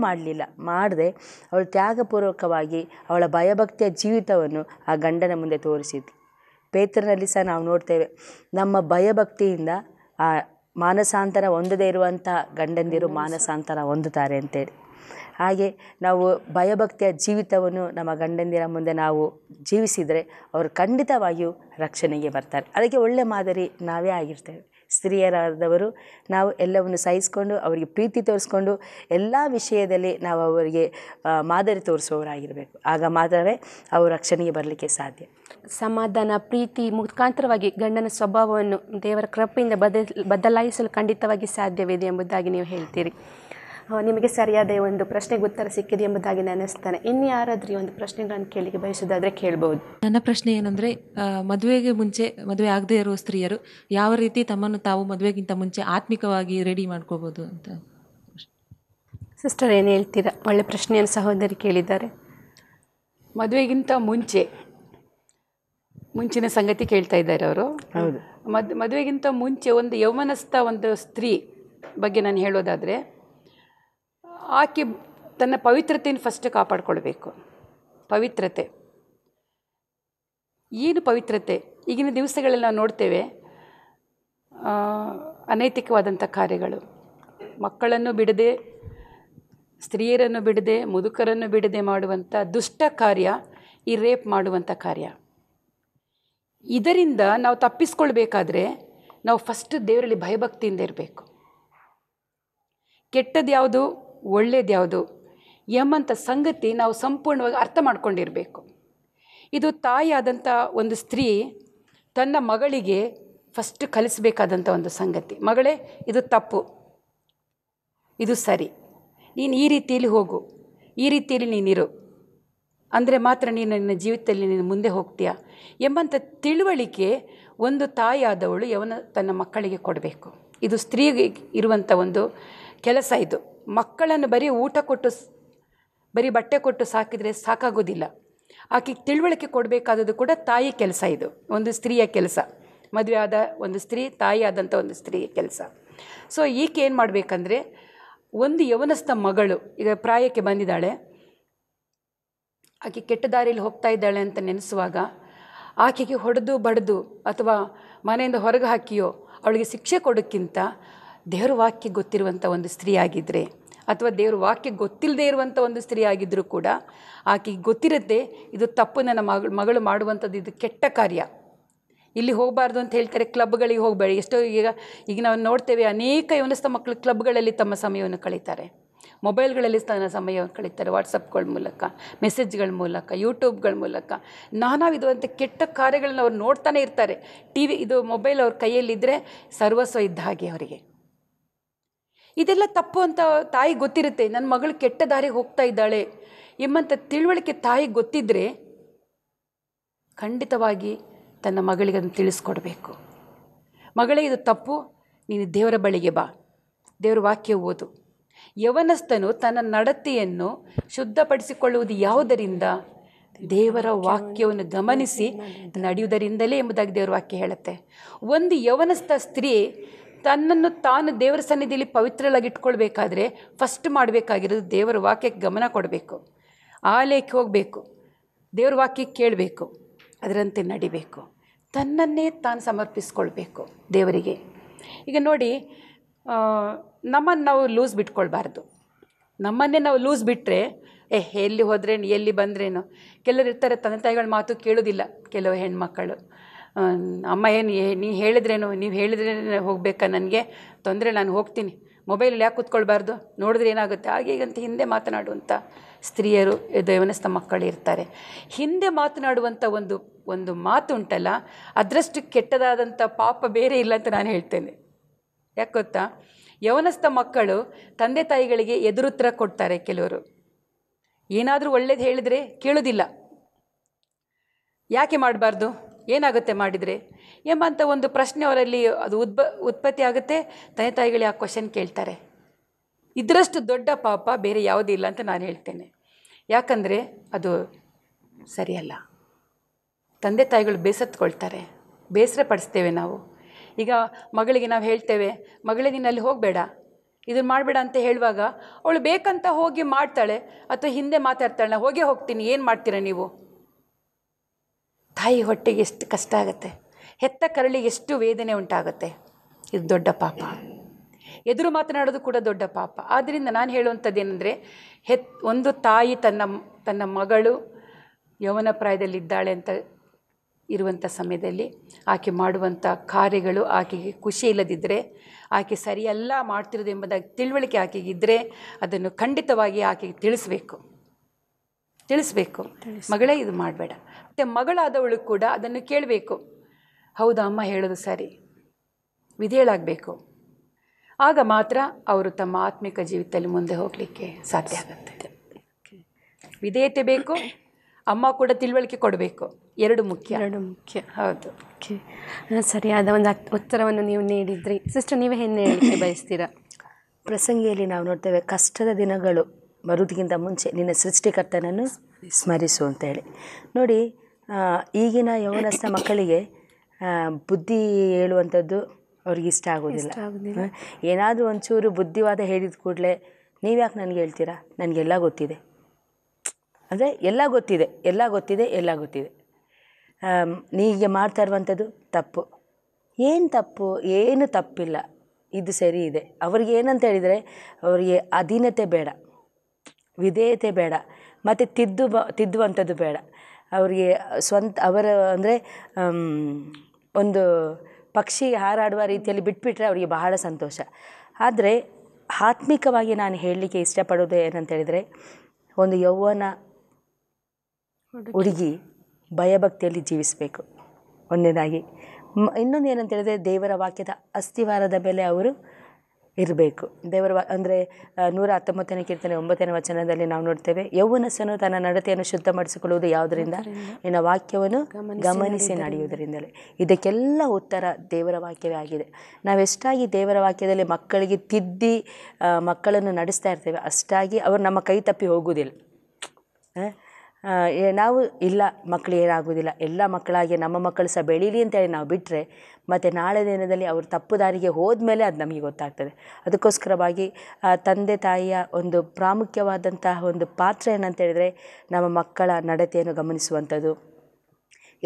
ಮಾಡದೆ ಅವಳು ತ್ಯಾಗಪೂರ್ವಕವಾಗಿ ಅವಳ ಭಯಭಕ್ತಿಯ ಜೀವಿತವನ್ನು ಆ ಗಂಡನ ಮುಂದೆ ತೋರಿಸಿದ್ಳು. ಪೇತ್ರನಲ್ಲಿ ಸಹ ನಾವು ನೋಡ್ತೇವೆ, ನಮ್ಮ ಭಯಭಕ್ತಿಯಿಂದ ಆ ಮಾನಸಾಂತರ ಹೊಂದದೇ ಇರುವಂಥ ಗಂಡಂದಿರು ಮಾನಸಾಂತರ ಹೊಂದುತ್ತಾರೆ ಅಂತೇಳಿ. ಹಾಗೆ ನಾವು ಭಯಭಕ್ತಿಯ ಜೀವಿತವನ್ನು ನಮ್ಮ ಗಂಡಂದಿರ ಮುಂದೆ ನಾವು ಜೀವಿಸಿದರೆ ಅವರು ಖಂಡಿತವಾಗಿಯೂ ರಕ್ಷಣೆಗೆ ಬರ್ತಾರೆ. ಅದಕ್ಕೆ ಒಳ್ಳೆ ಮಾದರಿ ನಾವೇ ಆಗಿರ್ತೇವೆ. ಸ್ತ್ರೀಯರಾದವರು ನಾವು ಎಲ್ಲವನ್ನು ಸಹಿಸಿಕೊಂಡು ಅವರಿಗೆ ಪ್ರೀತಿ ತೋರಿಸ್ಕೊಂಡು ಎಲ್ಲ ವಿಷಯದಲ್ಲಿ ನಾವು ಅವರಿಗೆ ಮಾದರಿ ತೋರಿಸುವವರಾಗಿರಬೇಕು. ಆಗ ಮಾತ್ರವೇ ಅವರು ರಕ್ಷಣೆಗೆ ಬರಲಿಕ್ಕೆ ಸಾಧ್ಯ. ಸಮಾಧಾನ, ಪ್ರೀತಿ ಮುಖಾಂತರವಾಗಿ ಗಂಡನ ಸ್ವಭಾವವನ್ನು ದೇವರ ಕೃಪೆಯಿಂದ ಬದಲಾಯಿಸಲು ಖಂಡಿತವಾಗಿ ಸಾಧ್ಯವಿದೆ ಎಂಬುದಾಗಿ ನೀವು ಹೇಳ್ತೀರಿ. ನಿಮಗೆ ಸರಿಯಾದ ಒಂದು ಪ್ರಶ್ನೆಗೆ ಉತ್ತರ ಸಿಕ್ಕಿದೆ ಎಂಬುದಾಗಿ ನೆನೆಸ್ತಾನೆ. ಇನ್ನು ಯಾರಾದ್ರೂ ಒಂದು ಪ್ರಶ್ನೆಗಳನ್ನು ಕೇಳಿಗೆ ಬಯಸೋದಾದರೆ ಕೇಳ್ಬೋದು. ನನ್ನ ಪ್ರಶ್ನೆ ಏನಂದರೆ, ಮದುವೆಗೆ ಮುಂಚೆ ಮದುವೆ ಆಗದೇ ಇರುವ ಸ್ತ್ರೀಯರು ಯಾವ ರೀತಿ ತಮ್ಮನ್ನು ತಾವು ಮದುವೆಗಿಂತ ಮುಂಚೆ ಆತ್ಮಿಕವಾಗಿ ರೆಡಿ ಮಾಡ್ಕೋಬೋದು ಅಂತ. ಸಿಸ್ಟರ್ ಏನು ಹೇಳ್ತೀರಾ? ಒಳ್ಳೆ ಪ್ರಶ್ನೆಯನ್ನು ಸಹೋದರಿ ಕೇಳಿದ್ದಾರೆ. ಮದುವೆಗಿಂತ ಮುಂಚಿನ ಸಂಗತಿ ಕೇಳ್ತಾ ಇದ್ದಾರೆ ಅವರು. ಹೌದು. ಮದುವೆಗಿಂತ ಮುಂಚೆ ಒಂದು ಯೌವನಸ್ಥ ಒಂದು ಸ್ತ್ರೀ ಬಗ್ಗೆ ನಾನು ಹೇಳೋದಾದರೆ, ಆಕೆ ತನ್ನ ಪವಿತ್ರತೆಯನ್ನು ಫಸ್ಟ್ ಕಾಪಾಡಿಕೊಳ್ಬೇಕು. ಪವಿತ್ರತೆ ಏನು? ಪವಿತ್ರತೆ ಈಗಿನ ದಿವಸಗಳಲ್ಲಿ ನಾವು ನೋಡ್ತೇವೆ, ಅನೈತಿಕವಾದಂಥ ಕಾರ್ಯಗಳು, ಮಕ್ಕಳನ್ನು ಬಿಡದೆ, ಸ್ತ್ರೀಯರನ್ನು ಬಿಡದೆ, ಮುದುಕರನ್ನು ಬಿಡದೆ ಮಾಡುವಂಥ ದುಷ್ಟ ಕಾರ್ಯ ಈ ರೇಪ್ ಮಾಡುವಂಥ ಕಾರ್ಯ. ಇದರಿಂದ ನಾವು ತಪ್ಪಿಸ್ಕೊಳ್ಬೇಕಾದ್ರೆ ನಾವು ಫಸ್ಟ್ ದೇವರಲ್ಲಿ ಭಯಭಕ್ತಿಯಿಂದ ಇರಬೇಕು. ಕೆಟ್ಟದ್ದು ಯಾವುದು, ಒಳ್ಳೇದು ಯಾವುದು ಎಂಬಂಥ ಸಂಗತಿ ನಾವು ಸಂಪೂರ್ಣವಾಗಿ ಅರ್ಥ ಮಾಡ್ಕೊಂಡಿರಬೇಕು. ಇದು ತಾಯಿಯಾದಂಥ ಒಂದು ಸ್ತ್ರೀ ತನ್ನ ಮಗಳಿಗೆ ಫಸ್ಟ್ ಕಲಿಸಬೇಕಾದಂಥ ಒಂದು ಸಂಗತಿ. ಮಗಳೇ, ಇದು ತಪ್ಪು, ಇದು ಸರಿ, ನೀನು ಈ ರೀತಿಯಲ್ಲಿ ಹೋಗು, ಈ ರೀತಿಯಲ್ಲಿ ನೀನಿರು, ಅಂದರೆ ಮಾತ್ರ ನೀನು ನಿನ್ನ ಜೀವಿತದಲ್ಲಿ ನೀನು ಮುಂದೆ ಹೋಗ್ತೀಯಾ ಎಂಬಂಥ ತಿಳುವಳಿಕೆ ಒಂದು ತಾಯಿಯಾದವಳು ತನ್ನ ಮಕ್ಕಳಿಗೆ ಕೊಡಬೇಕು. ಇದು ಸ್ತ್ರೀಗೆ ಇರುವಂಥ ಒಂದು ಕೆಲಸ. ಇದು ಮಕ್ಕಳನ್ನು ಬರೀ ಊಟ ಕೊಟ್ಟು, ಬರೀ ಬಟ್ಟೆ ಕೊಟ್ಟು ಸಾಕಿದರೆ ಸಾಕಾಗೋದಿಲ್ಲ. ಆಕೆಗೆ ತಿಳುವಳಿಕೆ ಕೊಡಬೇಕಾದದ್ದು ಕೂಡ ತಾಯಿ ಕೆಲಸ. ಇದು ಒಂದು ಸ್ತ್ರೀಯ ಕೆಲಸ. ಮದುವೆ ಆದ ಒಂದು ಸ್ತ್ರೀ, ತಾಯಿ ಆದಂಥ ಒಂದು ಸ್ತ್ರೀ ಕೆಲಸ. ಸೊ ಈಕೆ ಏನು ಮಾಡಬೇಕಂದ್ರೆ, ಒಂದು ಯವನಸ್ಥ ಮಗಳು ಈಗ ಪ್ರಾಯಕ್ಕೆ ಬಂದಿದ್ದಾಳೆ, ಆಕೆ ಕೆಟ್ಟ ದಾರಿಯಲ್ಲಿ ಹೋಗ್ತಾ ಇದ್ದಾಳೆ ಅಂತ ನೆನೆಸುವಾಗ ಆಕೆಗೆ ಹೊಡೆದು ಬಡಿದು ಅಥವಾ ಮನೆಯಿಂದ ಹೊರಗೆ ಹಾಕಿಯೋ ಅವಳಿಗೆ ಶಿಕ್ಷೆ ಕೊಡೋಕ್ಕಿಂತ ದೇವರ ವಾಕ್ಯ ಗೊತ್ತಿರುವಂಥ ಒಂದು ಸ್ತ್ರೀ ಆಗಿದ್ದರೆ, ಅಥವಾ ದೇವ್ರ ವಾಕ್ಯ ಗೊತ್ತಿಲ್ಲದೆ ಇರುವಂಥ ಒಂದು ಸ್ತ್ರೀ ಆಗಿದ್ದರೂ ಕೂಡ ಆಕೆಗೆ ಗೊತ್ತಿರುತ್ತೆ ಇದು ತಪ್ಪು, ನನ್ನ ಮಗಳು ಮಾಡುವಂಥದ್ದು ಇದು ಕೆಟ್ಟ ಕಾರ್ಯ, ಇಲ್ಲಿ ಹೋಗಬಾರ್ದು ಅಂತ ಹೇಳ್ತಾರೆ, ಕ್ಲಬ್ಗಳಿಗೆ ಹೋಗಬೇಡಿ. ಎಷ್ಟೋ ಈಗ ನಾವು ನೋಡ್ತೇವೆ, ಅನೇಕ ಯವನಸ್ಥ ಮಕ್ಕಳು ಕ್ಲಬ್ಗಳಲ್ಲಿ ತಮ್ಮ ಸಮಯವನ್ನು ಕಳೀತಾರೆ, ಮೊಬೈಲ್ಗಳಲ್ಲಿ ತನ್ನ ಸಮಯವನ್ನು ಕಳೀತಾರೆ, ವಾಟ್ಸಪ್ಗಳ ಮೂಲಕ, ಮೆಸೇಜ್ಗಳ ಮೂಲಕ, ಯೂಟ್ಯೂಬ್ಗಳ ಮೂಲಕ ನಾನಾ ವಿಧವಂಥ ಕೆಟ್ಟ ಕಾರ್ಯಗಳನ್ನ ಅವ್ರು ನೋಡ್ತಾನೆ ಇರ್ತಾರೆ. ಇದು ಮೊಬೈಲ್ ಅವ್ರ ಕೈಯಲ್ಲಿದ್ದರೆ ಸರ್ವಸ್ವ ಇದ್ದ ಹಾಗೆ ಅವರಿಗೆ. ಇದೆಲ್ಲ ತಪ್ಪು ಅಂತ ತಾಯಿ ಗೊತ್ತಿರುತ್ತೆ, ನನ್ನ ಮಗಳು ಕೆಟ್ಟ ದಾರಿಗೆ ಹೋಗ್ತಾ ಇದ್ದಾಳೆ ಎಂಬಂಥ ತಿಳುವಳಿಕೆ ತಾಯಿಗೆ ಗೊತ್ತಿದ್ದರೆ ಖಂಡಿತವಾಗಿ ತನ್ನ ಮಗಳಿಗೆ ಅದನ್ನು ತಿಳಿಸ್ಕೊಡ್ಬೇಕು. ಮಗಳೇ, ಇದು ತಪ್ಪು, ನೀನು ದೇವರ ಬಳಿಗೆ ಬಾ, ದೇವರ ವಾಕ್ಯ ಓದು. ಯವನಸ್ಥನು ತನ್ನ ನಡತೆಯನ್ನು ಶುದ್ಧಪಡಿಸಿಕೊಳ್ಳುವುದು ಯಾವುದರಿಂದ? ದೇವರ ವಾಕ್ಯವನ್ನು ಗಮನಿಸಿ ನಡೆಯುವುದರಿಂದಲೇ ಎಂಬುದಾಗಿ ದೇವರ ವಾಕ್ಯ ಹೇಳುತ್ತೆ. ಒಂದು ಯವನಸ್ಥ ಸ್ತ್ರೀ ತನ್ನನ್ನು ತಾನು ದೇವರ ಸನ್ನಿಧಿಯಲ್ಲಿ ಪವಿತ್ರವಾಗಿ ಇಟ್ಕೊಳ್ಬೇಕಾದ್ರೆ ಫಸ್ಟ್ ಮಾಡಬೇಕಾಗಿರೋದು ದೇವರ ವಾಕ್ಯಕ್ಕೆ ಗಮನ ಕೊಡಬೇಕು, ಆಲಯಕ್ಕೆ ಹೋಗಬೇಕು, ದೇವರ ವಾಕ್ಯಕ್ಕೆ ಕೇಳಬೇಕು, ಅದರಂತೆ ನಡಿಬೇಕು, ತನ್ನನ್ನೇ ತಾನು ಸಮರ್ಪಿಸ್ಕೊಳ್ಬೇಕು ದೇವರಿಗೆ. ಈಗ ನೋಡಿ, ನಮ್ಮನ್ನು ನಾವು ಲೂಸ್ ಬಿಟ್ಕೊಳ್ಬಾರ್ದು. ನಮ್ಮನ್ನೇ ನಾವು ಲೂಸ್ ಬಿಟ್ಟರೆ ಎಲ್ಲಿ ಹೋದ್ರೇನು ಎಲ್ಲಿ ಬಂದ್ರೇನು. ಕೆಲವರು ಇರ್ತಾರೆ, ತಂದೆ ತಾಯಿಗಳ ಮಾತು ಕೇಳೋದಿಲ್ಲ. ಕೆಲವು ಹೆಣ್ಮಕ್ಕಳು, ಅಮ್ಮ ಏನು ನೀವು ಹೇಳಿದ್ರೇನು, ನೀವು ಹೇಳಿದ್ರೇ ಹೋಗಬೇಕಾ, ನನಗೆ ತೊಂದರೆ, ನಾನು ಹೋಗ್ತೀನಿ, ಮೊಬೈಲಲ್ಲಿ ಯಾಕೆ ಕೂತ್ಕೊಳ್ಬಾರ್ದು, ನೋಡಿದ್ರೆ ಏನಾಗುತ್ತೆ, ಹಾಗೆ ಈಗಂತ ಹಿಂದೆ ಮಾತನಾಡುವಂಥ ಸ್ತ್ರೀಯರು, ಯವನಸ್ಥ ಮಕ್ಕಳು ಇರ್ತಾರೆ. ಹಿಂದೆ ಮಾತನಾಡುವಂಥ ಒಂದು ಮಾತು ಉಂಟಲ್ಲ, ಅದರಷ್ಟು ಕೆಟ್ಟದಾದಂಥ ಪಾಪ ಬೇರೆ ಇಲ್ಲ ಅಂತ ನಾನು ಹೇಳ್ತೇನೆ. ಯಾಕೆ ಗೊತ್ತಾ, ಯವನಸ್ಥ ಮಕ್ಕಳು ತಂದೆ ತಾಯಿಗಳಿಗೆ ಎದುರುತ್ತರ ಕೊಡ್ತಾರೆ. ಕೆಲವರು ಏನಾದರೂ ಒಳ್ಳೇದು ಹೇಳಿದರೆ ಕೇಳೋದಿಲ್ಲ, ಯಾಕೆ ಮಾಡಬಾರ್ದು, ಏನಾಗುತ್ತೆ ಮಾಡಿದರೆ ಎಂಬಂಥ ಒಂದು ಪ್ರಶ್ನೆ ಅವರಲ್ಲಿ ಅದು ಉತ್ಪತ್ತಿ ಆಗುತ್ತೆ. ತಂದೆ ತಾಯಿಗಳು ಆ ಕ್ವಶನ್ ಕೇಳ್ತಾರೆ. ಇದರಷ್ಟು ದೊಡ್ಡ ಪಾಪ ಬೇರೆ ಯಾವುದೂ ಇಲ್ಲ ಅಂತ ನಾನು ಹೇಳ್ತೇನೆ. ಯಾಕಂದರೆ ಅದು ಸರಿಯಲ್ಲ. ತಂದೆ ತಾಯಿಗಳು ಬೇಸತ್ಕೊಳ್ತಾರೆ, ಬೇಸರ ಪಡಿಸ್ತೇವೆ ನಾವು. ಈಗ ಮಗಳಿಗೆ ನಾವು ಹೇಳ್ತೇವೆ, ಮಗಳೇ ನೀನು ಅಲ್ಲಿ ಹೋಗಬೇಡ, ಇದನ್ನು ಮಾಡಬೇಡ ಅಂತ ಹೇಳುವಾಗ ಅವಳು ಬೇಕಂತ ಹೋಗಿ ಮಾಡ್ತಾಳೆ, ಅಥವಾ ಹಿಂದೆ ಮಾತಾಡ್ತಾಳೆ, ನಾನು ಹೋಗೇ ಹೋಗ್ತೀನಿ, ಏನು ಮಾಡ್ತೀರಾ ನೀವು. ತಾಯಿ ಹೊಟ್ಟೆಗೆ ಎಷ್ಟು ಕಷ್ಟ ಆಗುತ್ತೆ, ಹೆತ್ತ ಕರಳಿಗೆ ಎಷ್ಟು ವೇದನೆ ಉಂಟಾಗುತ್ತೆ. ಇದು ದೊಡ್ಡ ಪಾಪ. ಎದುರು ಮಾತನಾಡೋದು ಕೂಡ ದೊಡ್ಡ ಪಾಪ. ಆದ್ದರಿಂದ ನಾನು ಹೇಳುವಂಥದ್ದು ಏನಂದರೆ, ಒಂದು ತಾಯಿ ತನ್ನ ಮಗಳು ಯೌವನ ಪ್ರಾಯದಲ್ಲಿದ್ದಾಳೆ ಅಂತ ಇರುವಂಥ ಸಮಯದಲ್ಲಿ ಆಕೆ ಮಾಡುವಂಥ ಕಾರ್ಯಗಳು ಆಕೆಗೆ ಖುಷಿ ಇಲ್ಲದಿದ್ದರೆ, ಆಕೆ ಸರಿಯಲ್ಲ ಮಾಡ್ತಿರೋದು ಎಂಬುದಾಗಿ ತಿಳುವಳಿಕೆ ಆಕೆಗಿದ್ದರೆ ಅದನ್ನು ಖಂಡಿತವಾಗಿ ಆಕೆಗೆ ತಿಳಿಸ್ಬೇಕು. ಮಗಳೇ ಇದು ಮಾಡಬೇಡ. ಮತ್ತು ಮಗಳಾದವಳು ಕೂಡ ಅದನ್ನು ಕೇಳಬೇಕು. ಹೌದಾ ಅಮ್ಮ ಹೇಳೋದು ಸರಿ, ವಿಧೇಯಳಾಗಬೇಕು. ಆಗ ಮಾತ್ರ ಅವರು ತಮ್ಮ ಆತ್ಮಿಕ ಜೀವಿತದಲ್ಲಿ ಮುಂದೆ ಹೋಗಲಿಕ್ಕೆ ಸಾಧ್ಯ ಆಗುತ್ತೆ. ವಿಧೇಯತೆ ಬೇಕು, ಅಮ್ಮ ಕೂಡ ತಿಳುವಳಿಕೆ ಕೊಡಬೇಕು. ಎರಡು ಮುಖ್ಯ. ಹೌದು. ಸರಿಯಾದ ಒಂದು ಉತ್ತರವನ್ನು ನೀವು ನೀಡಿದ್ರಿ. ಸಿಸ್ಟರ್, ನೀವೇ ಏನು ಹೇಳಲಿಕ್ಕೆ ಬಯಸ್ತೀರಾ? ಪ್ರಸಂಗಿಯಲ್ಲಿ ನಾವು ನೋಡ್ತೇವೆ, ಕಷ್ಟದ ದಿನಗಳು ಬರುವುದಕ್ಕಿಂತ ಮುಂಚೆ ನಿನ್ನ ಸೃಷ್ಟಿಕರ್ತನನ್ನು ಸ್ಮರಿಸು ಅಂತೇಳಿ. ನೋಡಿ, ಈಗಿನ ಯವನಸ್ಥ ಮಕ್ಕಳಿಗೆ ಬುದ್ಧಿ ಹೇಳುವಂಥದ್ದು ಅವ್ರಿಗೆ ಇಷ್ಟ ಆಗೋದಿಲ್ಲ. ಏನಾದರೂ ಒಂಚೂರು ಬುದ್ಧಿವಾದ ಹೇಳಿದ ಕೂಡಲೇ ನೀವ್ಯಾಕೆ ನನಗೆ ಹೇಳ್ತೀರಾ, ನನಗೆಲ್ಲ ಗೊತ್ತಿದೆ ಅಂದರೆ ಎಲ್ಲ ಗೊತ್ತಿದೆ. ನೀಗೆ ಮಾಡ್ತಾ ಇರುವಂಥದ್ದು ತಪ್ಪು. ಏನು ತಪ್ಪು? ಏನು ತಪ್ಪಿಲ್ಲ, ಇದು ಸರಿ ಇದೆ. ಅವ್ರಿಗೆ ಏನಂತ ಹೇಳಿದರೆ, ಅವರಿಗೆ ಅಧೀನತೆ ಬೇಡ, ವಿಧೇಯತೆ ಬೇಡ, ಮತ್ತು ತಿದ್ದುವಂಥದ್ದು ಬೇಡ. ಅವರಿಗೆ ಅವರ ಅಂದರೆ ಒಂದು ಪಕ್ಷಿ ಹಾರಾಡುವ ರೀತಿಯಲ್ಲಿ ಬಿಟ್ಬಿಟ್ರೆ ಅವರಿಗೆ ಬಹಳ ಸಂತೋಷ. ಆದರೆ ಆತ್ಮಿಕವಾಗಿ ನಾನು ಹೇಳಲಿಕ್ಕೆ ಇಷ್ಟಪಡೋದು ಏನಂತ ಹೇಳಿದರೆ, ಒಂದು ಯೌವನ ಹುಡುಗಿ ಭಯಭಕ್ತಿಯಲ್ಲಿ ಜೀವಿಸಬೇಕು ಒಂದನೇದಾಗಿ. ಇನ್ನೊಂದು ಏನಂತ ಹೇಳಿದರೆ, ದೇವರ ವಾಕ್ಯದ ಅಸ್ತಿವಾರದ ಮೇಲೆ ಅವರು ಇರಬೇಕು. ಅಂದರೆ 119ನೇ ಕೀರ್ತನೆ 9ನೇ ವಚನದಲ್ಲಿ ನಾವು ನೋಡ್ತೇವೆ, ಯೌವನಸ್ಥನು ತನ್ನ ನಡತೆಯನ್ನು ಶುದ್ಧ ಮಾಡಿಸಿಕೊಳ್ಳುವುದು ಯಾವುದರಿಂದ? ನಿನ್ನ ವಾಕ್ಯವನ್ನು ಗಮನಿಸಿ ನಡೆಯುವುದರಿಂದಲೇ. ಇದಕ್ಕೆಲ್ಲ ಉತ್ತರ ದೇವರ ವಾಕ್ಯವೇ ಆಗಿದೆ. ನಾವೆಷ್ಟಾಗಿ ದೇವರ ವಾಕ್ಯದಲ್ಲಿ ಮಕ್ಕಳಿಗೆ ತಿದ್ದಿ ಮಕ್ಕಳನ್ನು ನಡೆಸ್ತಾ ಇರ್ತೇವೆ, ಅಷ್ಟಾಗಿ ಅವರು ನಮ್ಮ ಕೈ ತಪ್ಪಿ ಹೋಗುವುದಿಲ್ಲ. ನಾವು ಇಲ್ಲ ಮಕ್ಕಳು ಏನಾಗೋದಿಲ್ಲ, ಎಲ್ಲ ಮಕ್ಕಳಾಗಿ ನಮ್ಮ ಮಕ್ಕಳು ಸಹ ಬೆಳೀಲಿ ಅಂತೇಳಿ ನಾವು ಬಿಟ್ಟರೆ ಮತ್ತು ನಾಳೆ ದಿನದಲ್ಲಿ ಅವರು ತಪ್ಪು ದಾರಿಗೆ ಹೋದ್ಮೇಲೆ ಅದು ನಮಗೆ ಗೊತ್ತಾಗ್ತದೆ. ಅದಕ್ಕೋಸ್ಕರವಾಗಿ ತಂದೆ ತಾಯಿಯ ಒಂದು ಪ್ರಾಮುಖ್ಯವಾದಂತಹ ಒಂದು ಪಾತ್ರ ಏನಂತ ಹೇಳಿದರೆ ನಮ್ಮ ಮಕ್ಕಳ ನಡತೆಯನ್ನು ಗಮನಿಸುವಂಥದ್ದು.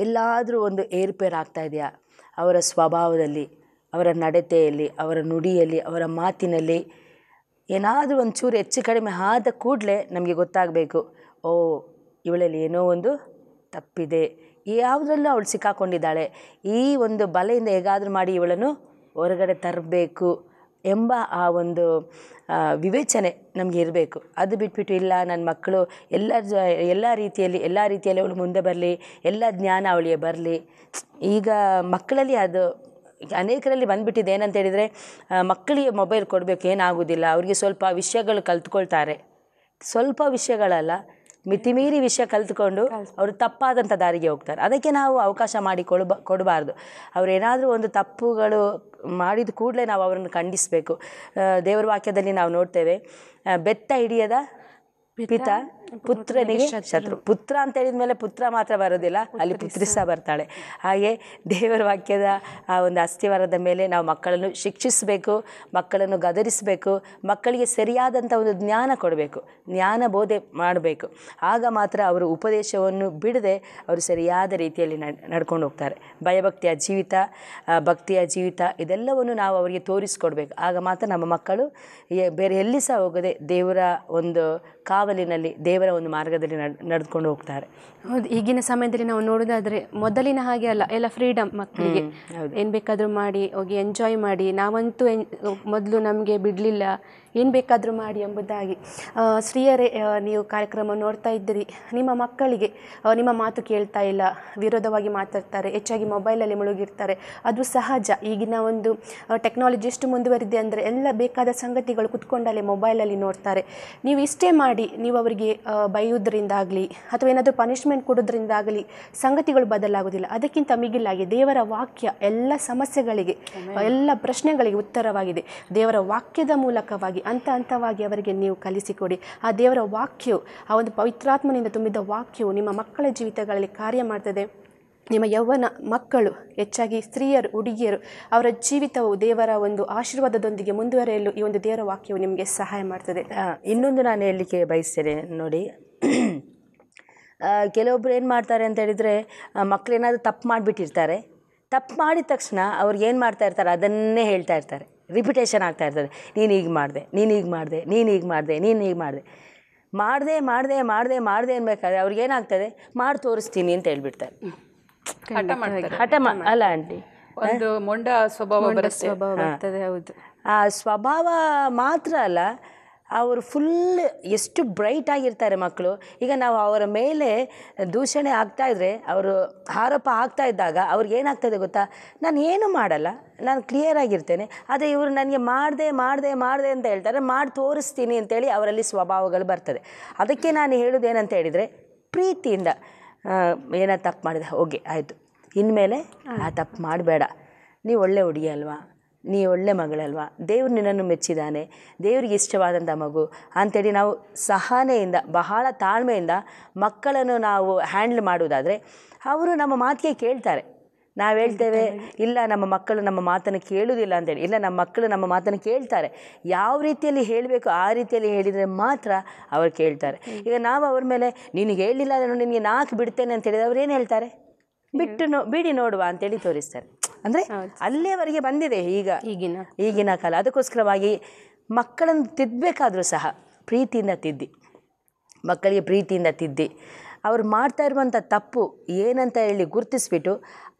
ಎಲ್ಲಾದರೂ ಒಂದು ಏರುಪೇರು ಆಗ್ತಾ ಇದೆಯಾ ಅವರ ಸ್ವಭಾವದಲ್ಲಿ, ಅವರ ನಡತೆಯಲ್ಲಿ, ಅವರ ನುಡಿಯಲ್ಲಿ, ಅವರ ಮಾತಿನಲ್ಲಿ ಏನಾದರೂ ಒಂಚೂರು ಹೆಚ್ಚು ಕಡಿಮೆ ಆದ ಕೂಡಲೇ ನಮಗೆ ಗೊತ್ತಾಗಬೇಕು, ಓ ಇವಳಲ್ಲಿ ಏನೋ ಒಂದು ತಪ್ಪಿದೆ, ಯಾವುದರಲ್ಲೂ ಅವಳು ಸಿಕ್ಕಾಕೊಂಡಿದ್ದಾಳೆ, ಈ ಒಂದು ಬಲೆಯಿಂದ ಹೇಗಾದರೂ ಮಾಡಿ ಇವಳನ್ನು ಹೊರಗಡೆ ತರಬೇಕು ಎಂಬ ಆ ಒಂದು ವಿವೇಚನೆ ನಮಗೆ ಇರಬೇಕು. ಅದು ಬಿಟ್ಬಿಟ್ಟು ಇಲ್ಲ ನನ್ನ ಮಕ್ಕಳು ಎಲ್ಲ ರೀತಿಯಲ್ಲಿ ಅವಳು ಮುಂದೆ ಬರಲಿ, ಎಲ್ಲ ಜ್ಞಾನ ಅವಳಿಗೆ ಬರಲಿ. ಈಗ ಮಕ್ಕಳಲ್ಲಿ ಅದು ಅನೇಕರಲ್ಲಿ ಬಂದುಬಿಟ್ಟಿದೆ. ಏನಂತ ಹೇಳಿದರೆ ಮಕ್ಕಳಿಗೆ ಮೊಬೈಲ್ ಕೊಡಬೇಕು, ಏನಾಗೋದಿಲ್ಲ, ಅವ್ರಿಗೆ ಸ್ವಲ್ಪ ವಿಷಯಗಳು ಕಲ್ತ್ಕೊಳ್ತಾರೆ. ಸ್ವಲ್ಪ ವಿಷಯಗಳಲ್ಲ, ಮಿತಿಮೀರಿ ವಿಷಯ ಕಲ್ತ್ಕೊಂಡು ಅವರು ತಪ್ಪಾದಂಥ ದಾರಿಗೆ ಹೋಗ್ತಾರೆ. ಅದಕ್ಕೆ ನಾವು ಅವಕಾಶ ಮಾಡಿ ಕೊಡಬಾರ್ದು. ಅವರೇನಾದರೂ ಒಂದು ತಪ್ಪುಗಳು ಮಾಡಿದ ಕೂಡಲೇ ನಾವು ಅವರನ್ನು ಖಂಡಿಸಬೇಕು. ದೇವರ ವಾಕ್ಯದಲ್ಲಿ ನಾವು ನೋಡ್ತೇವೆ, ಬೆತ್ತ ಹಿಡಿಯದ ಪಿತ ಪುತ್ರನಿಗೆ ಶತ್ರು. ಪುತ್ರ ಅಂತ ಹೇಳಿದ ಮೇಲೆ ಪುತ್ರ ಮಾತ್ರ ಬರೋದಿಲ್ಲ, ಅಲ್ಲಿ ಪುತ್ರಿ ಸಹ ಬರ್ತಾಳೆ. ಹಾಗೆ ದೇವರ ವಾಕ್ಯದ ಆ ಒಂದು ಅಸ್ಥಿವಾರದ ಮೇಲೆ ನಾವು ಮಕ್ಕಳನ್ನು ಶಿಕ್ಷಿಸಬೇಕು, ಮಕ್ಕಳನ್ನು ಗದರಿಸಬೇಕು, ಮಕ್ಕಳಿಗೆ ಸರಿಯಾದಂಥ ಒಂದು ಜ್ಞಾನ ಕೊಡಬೇಕು, ಜ್ಞಾನ ಬೋಧೆ ಮಾಡಬೇಕು. ಆಗ ಮಾತ್ರ ಅವರು ಉಪದೇಶವನ್ನು ಬಿಡದೆ ಅವರು ಸರಿಯಾದ ರೀತಿಯಲ್ಲಿ ನಡ್ಕೊಂಡು ಹೋಗ್ತಾರೆ. ಭಯಭಕ್ತಿಯ ಜೀವಿತ, ಭಕ್ತಿಯ ಜೀವಿತ ಇದೆಲ್ಲವನ್ನು ನಾವು ಅವರಿಗೆ ತೋರಿಸ್ಕೊಡ್ಬೇಕು. ಆಗ ಮಾತ್ರ ನಮ್ಮ ಮಕ್ಕಳು ಬೇರೆ ಎಲ್ಲಿ ಸಹ ಹೋಗದೆ ದೇವರ ಒಂದು ಕಾವಲಿನಲ್ಲಿ, ದೇವರ ಒಂದು ಮಾರ್ಗದಲ್ಲಿ ನಡೆದುಕೊಂಡು ಹೋಗ್ತಾರೆ. ಹೌದು, ಈಗಿನ ಸಮಯದಲ್ಲಿ ನಾವು ನೋಡೋದಾದರೆ ಮೊದಲಿನ ಹಾಗೆ ಅಲ್ಲ, ಎಲ್ಲ ಫ್ರೀಡಮ್ ಮಕ್ಕಳಿಗೆ, ಏನು ಬೇಕಾದರೂ ಮಾಡಿ ಹೋಗಿ ಎಂಜಾಯ್ ಮಾಡಿ. ನಾವಂತೂ ಮೊದಲು ನಮಗೆ ಬಿಡಲಿಲ್ಲ, ಏನು ಬೇಕಾದರೂ ಮಾಡಿ ಎಂಬುದಾಗಿ. ಸ್ತ್ರೀಯರೇ, ನೀವು ಕಾರ್ಯಕ್ರಮ ನೋಡ್ತಾ ಇದ್ದೀರಿ, ನಿಮ್ಮ ಮಕ್ಕಳಿಗೆ ನಿಮ್ಮ ಮಾತು ಕೇಳ್ತಾ ಇಲ್ಲ, ವಿರೋಧವಾಗಿ ಮಾತಾಡ್ತಾರೆ, ಹೆಚ್ಚಾಗಿ ಮೊಬೈಲಲ್ಲಿ ಮುಳುಗಿರ್ತಾರೆ. ಅದು ಸಹಜ. ಈಗಿನ ಒಂದು ಟೆಕ್ನಾಲಜಿ ಎಷ್ಟು ಮುಂದುವರಿದೆ ಅಂದರೆ ಎಲ್ಲ ಬೇಕಾದ ಸಂಗತಿಗಳು ಕುತ್ಕೊಂಡಲ್ಲೇ ಮೊಬೈಲಲ್ಲಿ ನೋಡ್ತಾರೆ. ನೀವು ಇಷ್ಟೇ ಮಾಡಿ, ನೀವು ಅವರಿಗೆ ಬೈಯೋದ್ರಿಂದಾಗಲಿ ಅಥವಾ ಏನಾದರೂ ಪನಿಷ್ಮೆಂಟ್ ಕೊಡೋದ್ರಿಂದಾಗಲಿ ಸಂಗತಿಗಳು ಬದಲಾಗೋದಿಲ್ಲ. ಅದಕ್ಕಿಂತ ಮಿಗಿಲಾಗಿ ದೇವರ ವಾಕ್ಯ ಎಲ್ಲ ಸಮಸ್ಯೆಗಳಿಗೆ, ಎಲ್ಲ ಪ್ರಶ್ನೆಗಳಿಗೆ ಉತ್ತರವಾಗಿದೆ. ದೇವರ ವಾಕ್ಯದ ಮೂಲಕವಾಗಿ ಹಂತವಾಗಿ ಅವರಿಗೆ ನೀವು ಕಲಿಸಿಕೊಡಿ. ಆ ದೇವರ ವಾಕ್ಯವು, ಆ ಒಂದು ಪವಿತ್ರಾತ್ಮನಿಂದ ತುಂಬಿದ ವಾಕ್ಯವು ನಿಮ್ಮ ಮಕ್ಕಳ ಜೀವಿತಗಳಲ್ಲಿ ಕಾರ್ಯ ಮಾಡ್ತದೆ. ನಿಮ್ಮ ಯೌವನ ಮಕ್ಕಳು, ಹೆಚ್ಚಾಗಿ ಸ್ತ್ರೀಯರು, ಹುಡುಗಿಯರು, ಅವರ ಜೀವಿತವು ದೇವರ ಒಂದು ಆಶೀರ್ವಾದದೊಂದಿಗೆ ಮುಂದುವರೆಯಲು ಈ ಒಂದು ದೇವರ ವಾಕ್ಯವು ನಿಮಗೆ ಸಹಾಯ ಮಾಡ್ತದೆ. ಇನ್ನೊಂದು ನಾನು ಹೇಳಲಿಕ್ಕೆ ಬಯಸ್ತೇನೆ ನೋಡಿ, ಕೆಲವೊಬ್ಬರು ಏನು ಮಾಡ್ತಾರೆ ಅಂತ ಹೇಳಿದರೆ, ಮಕ್ಕಳೇನಾದರೂ ತಪ್ಪು ಮಾಡಿಬಿಟ್ಟಿರ್ತಾರೆ. ತಪ್ಪು ಮಾಡಿದ ತಕ್ಷಣ ಅವ್ರಿಗೆ ಏನು ಮಾಡ್ತಾ ಇರ್ತಾರೆ, ಅದನ್ನೇ ಹೇಳ್ತಾ ಇರ್ತಾರೆ, ರಿಪಿಟೇಷನ್ ಆಗ್ತಾ ಇರ್ತದೆ. ನೀನು ಹೀಗೆ ಮಾಡಿದೆ, ನೀನು ಹೀಗೆ ಮಾಡಿದೆ, ನೀನು ಹೀಗೆ ಮಾಡಿದೆ, ನೀನು ಹೀಗೆ ಮಾಡಿದೆ, ಮಾಡಿದೆ ಅನ್ಬೇಕಾದ್ರೆ ಅವ್ರಿಗೇನಾಗ್ತದೆ, ಮಾಡಿ ತೋರಿಸ್ತೀನಿ ಅಂತ ಹೇಳ್ಬಿಡ್ತಾರೆ. ಅಲ್ಲ ಆಂಟಿ, ಒಂದು ಮೊಂಡ ಸ್ವಭಾವ ಬರ್ತದೆ. ಹೌದು, ಆ ಸ್ವಭಾವ ಮಾತ್ರ ಅಲ್ಲ, ಅವರು ಫುಲ್ ಎಷ್ಟು ಬ್ರೈಟ್ ಆಗಿರ್ತಾರೆ ಮಕ್ಕಳು. ಈಗ ನಾವು ಅವರ ಮೇಲೆ ದೂಷಣೆ ಆಗ್ತಾಯಿದ್ರೆ, ಅವರು ಆರೋಪ ಆಗ್ತಾ ಇದ್ದಾಗ ಅವ್ರಿಗೇನಾಗ್ತದೆ ಗೊತ್ತಾ, ನಾನು ಏನೂ ಮಾಡಲ್ಲ, ನಾನು ಕ್ಲಿಯರ್ ಆಗಿರ್ತೇನೆ, ಅದೇ ಇವರು ನನಗೆ ಮಾಡಿದೆ ಅಂತ ಹೇಳ್ತಾರೆ, ಮಾಡಿ ತೋರಿಸ್ತೀನಿ ಅಂತೇಳಿ ಅವರಲ್ಲಿ ಸ್ವಭಾವಗಳು ಬರ್ತದೆ. ಅದಕ್ಕೆ ನಾನು ಹೇಳೋದೇನಂತ ಹೇಳಿದರೆ, ಪ್ರೀತಿಯಿಂದ ಏನೋ ತಪ್ಪು ಮಾಡಿದೆ, ಓಕೆ ಆಯಿತು, ಇನ್ಮೇಲೆ ಆ ತಪ್ಪು ಮಾಡಬೇಡ, ನೀವು ಒಳ್ಳೆ ಹುಡುಗಿ ಅಲ್ವಾ, ನೀ ಒಳ್ಳೆ ಮಗಳಲ್ವಾ, ದೇವ್ರು ನಿನ್ನನ್ನು ಮೆಚ್ಚಿದ್ದಾನೆ, ದೇವ್ರಿಗೆ ಇಷ್ಟವಾದಂಥ ಮಗು ಅಂಥೇಳಿ ನಾವು ಸಹನೆಯಿಂದ, ಬಹಳ ತಾಳ್ಮೆಯಿಂದ ಮಕ್ಕಳನ್ನು ನಾವು ಹ್ಯಾಂಡ್ಲ್ ಮಾಡೋದಾದರೆ ಅವರು ನಮ್ಮ ಮಾತಿಗೆ ಕೇಳ್ತಾರೆ. ನಾವು ಹೇಳ್ತೇವೆ ಇಲ್ಲ ನಮ್ಮ ಮಕ್ಕಳು ನಮ್ಮ ಮಾತನ್ನು ಕೇಳುವುದಿಲ್ಲ ಅಂತೇಳಿ, ಇಲ್ಲ ನಮ್ಮ ಮಕ್ಕಳು ನಮ್ಮ ಮಾತನ್ನು ಕೇಳ್ತಾರೆ. ಯಾವ ರೀತಿಯಲ್ಲಿ ಹೇಳಬೇಕು ಆ ರೀತಿಯಲ್ಲಿ ಹೇಳಿದರೆ ಮಾತ್ರ ಅವ್ರು ಕೇಳ್ತಾರೆ. ಈಗ ನಾವು ಅವ್ರ ಮೇಲೆ ನಿನಗೆ ಹೇಳಿಲ್ಲ, ನಾನು ನಿನಗೆ 4 ಬಿಡ್ತೇನೆ ಅಂತ ಹೇಳಿದ್ರೆ ಅವ್ರು ಏನು ಹೇಳ್ತಾರೆ, ಬಿಡಿ ನೋಡುವ ಅಂತೇಳಿ ತೋರಿಸ್ತಾರೆ. ಅಂದರೆ ಅಲ್ಲಿಯವರೆಗೆ ಬಂದಿದೆ ಈಗಿನ ಕಾಲ. ಅದಕ್ಕೋಸ್ಕರವಾಗಿ ಮಕ್ಕಳನ್ನು ತಿದ್ದಬೇಕಾದ್ರೂ ಸಹ ಮಕ್ಕಳಿಗೆ ಪ್ರೀತಿಯಿಂದ ತಿದ್ದಿ ಅವ್ರು ಮಾಡ್ತಾ ಇರುವಂಥ ತಪ್ಪು ಏನಂತ ಹೇಳಿ ಗುರುತಿಸ್ಬಿಟ್ಟು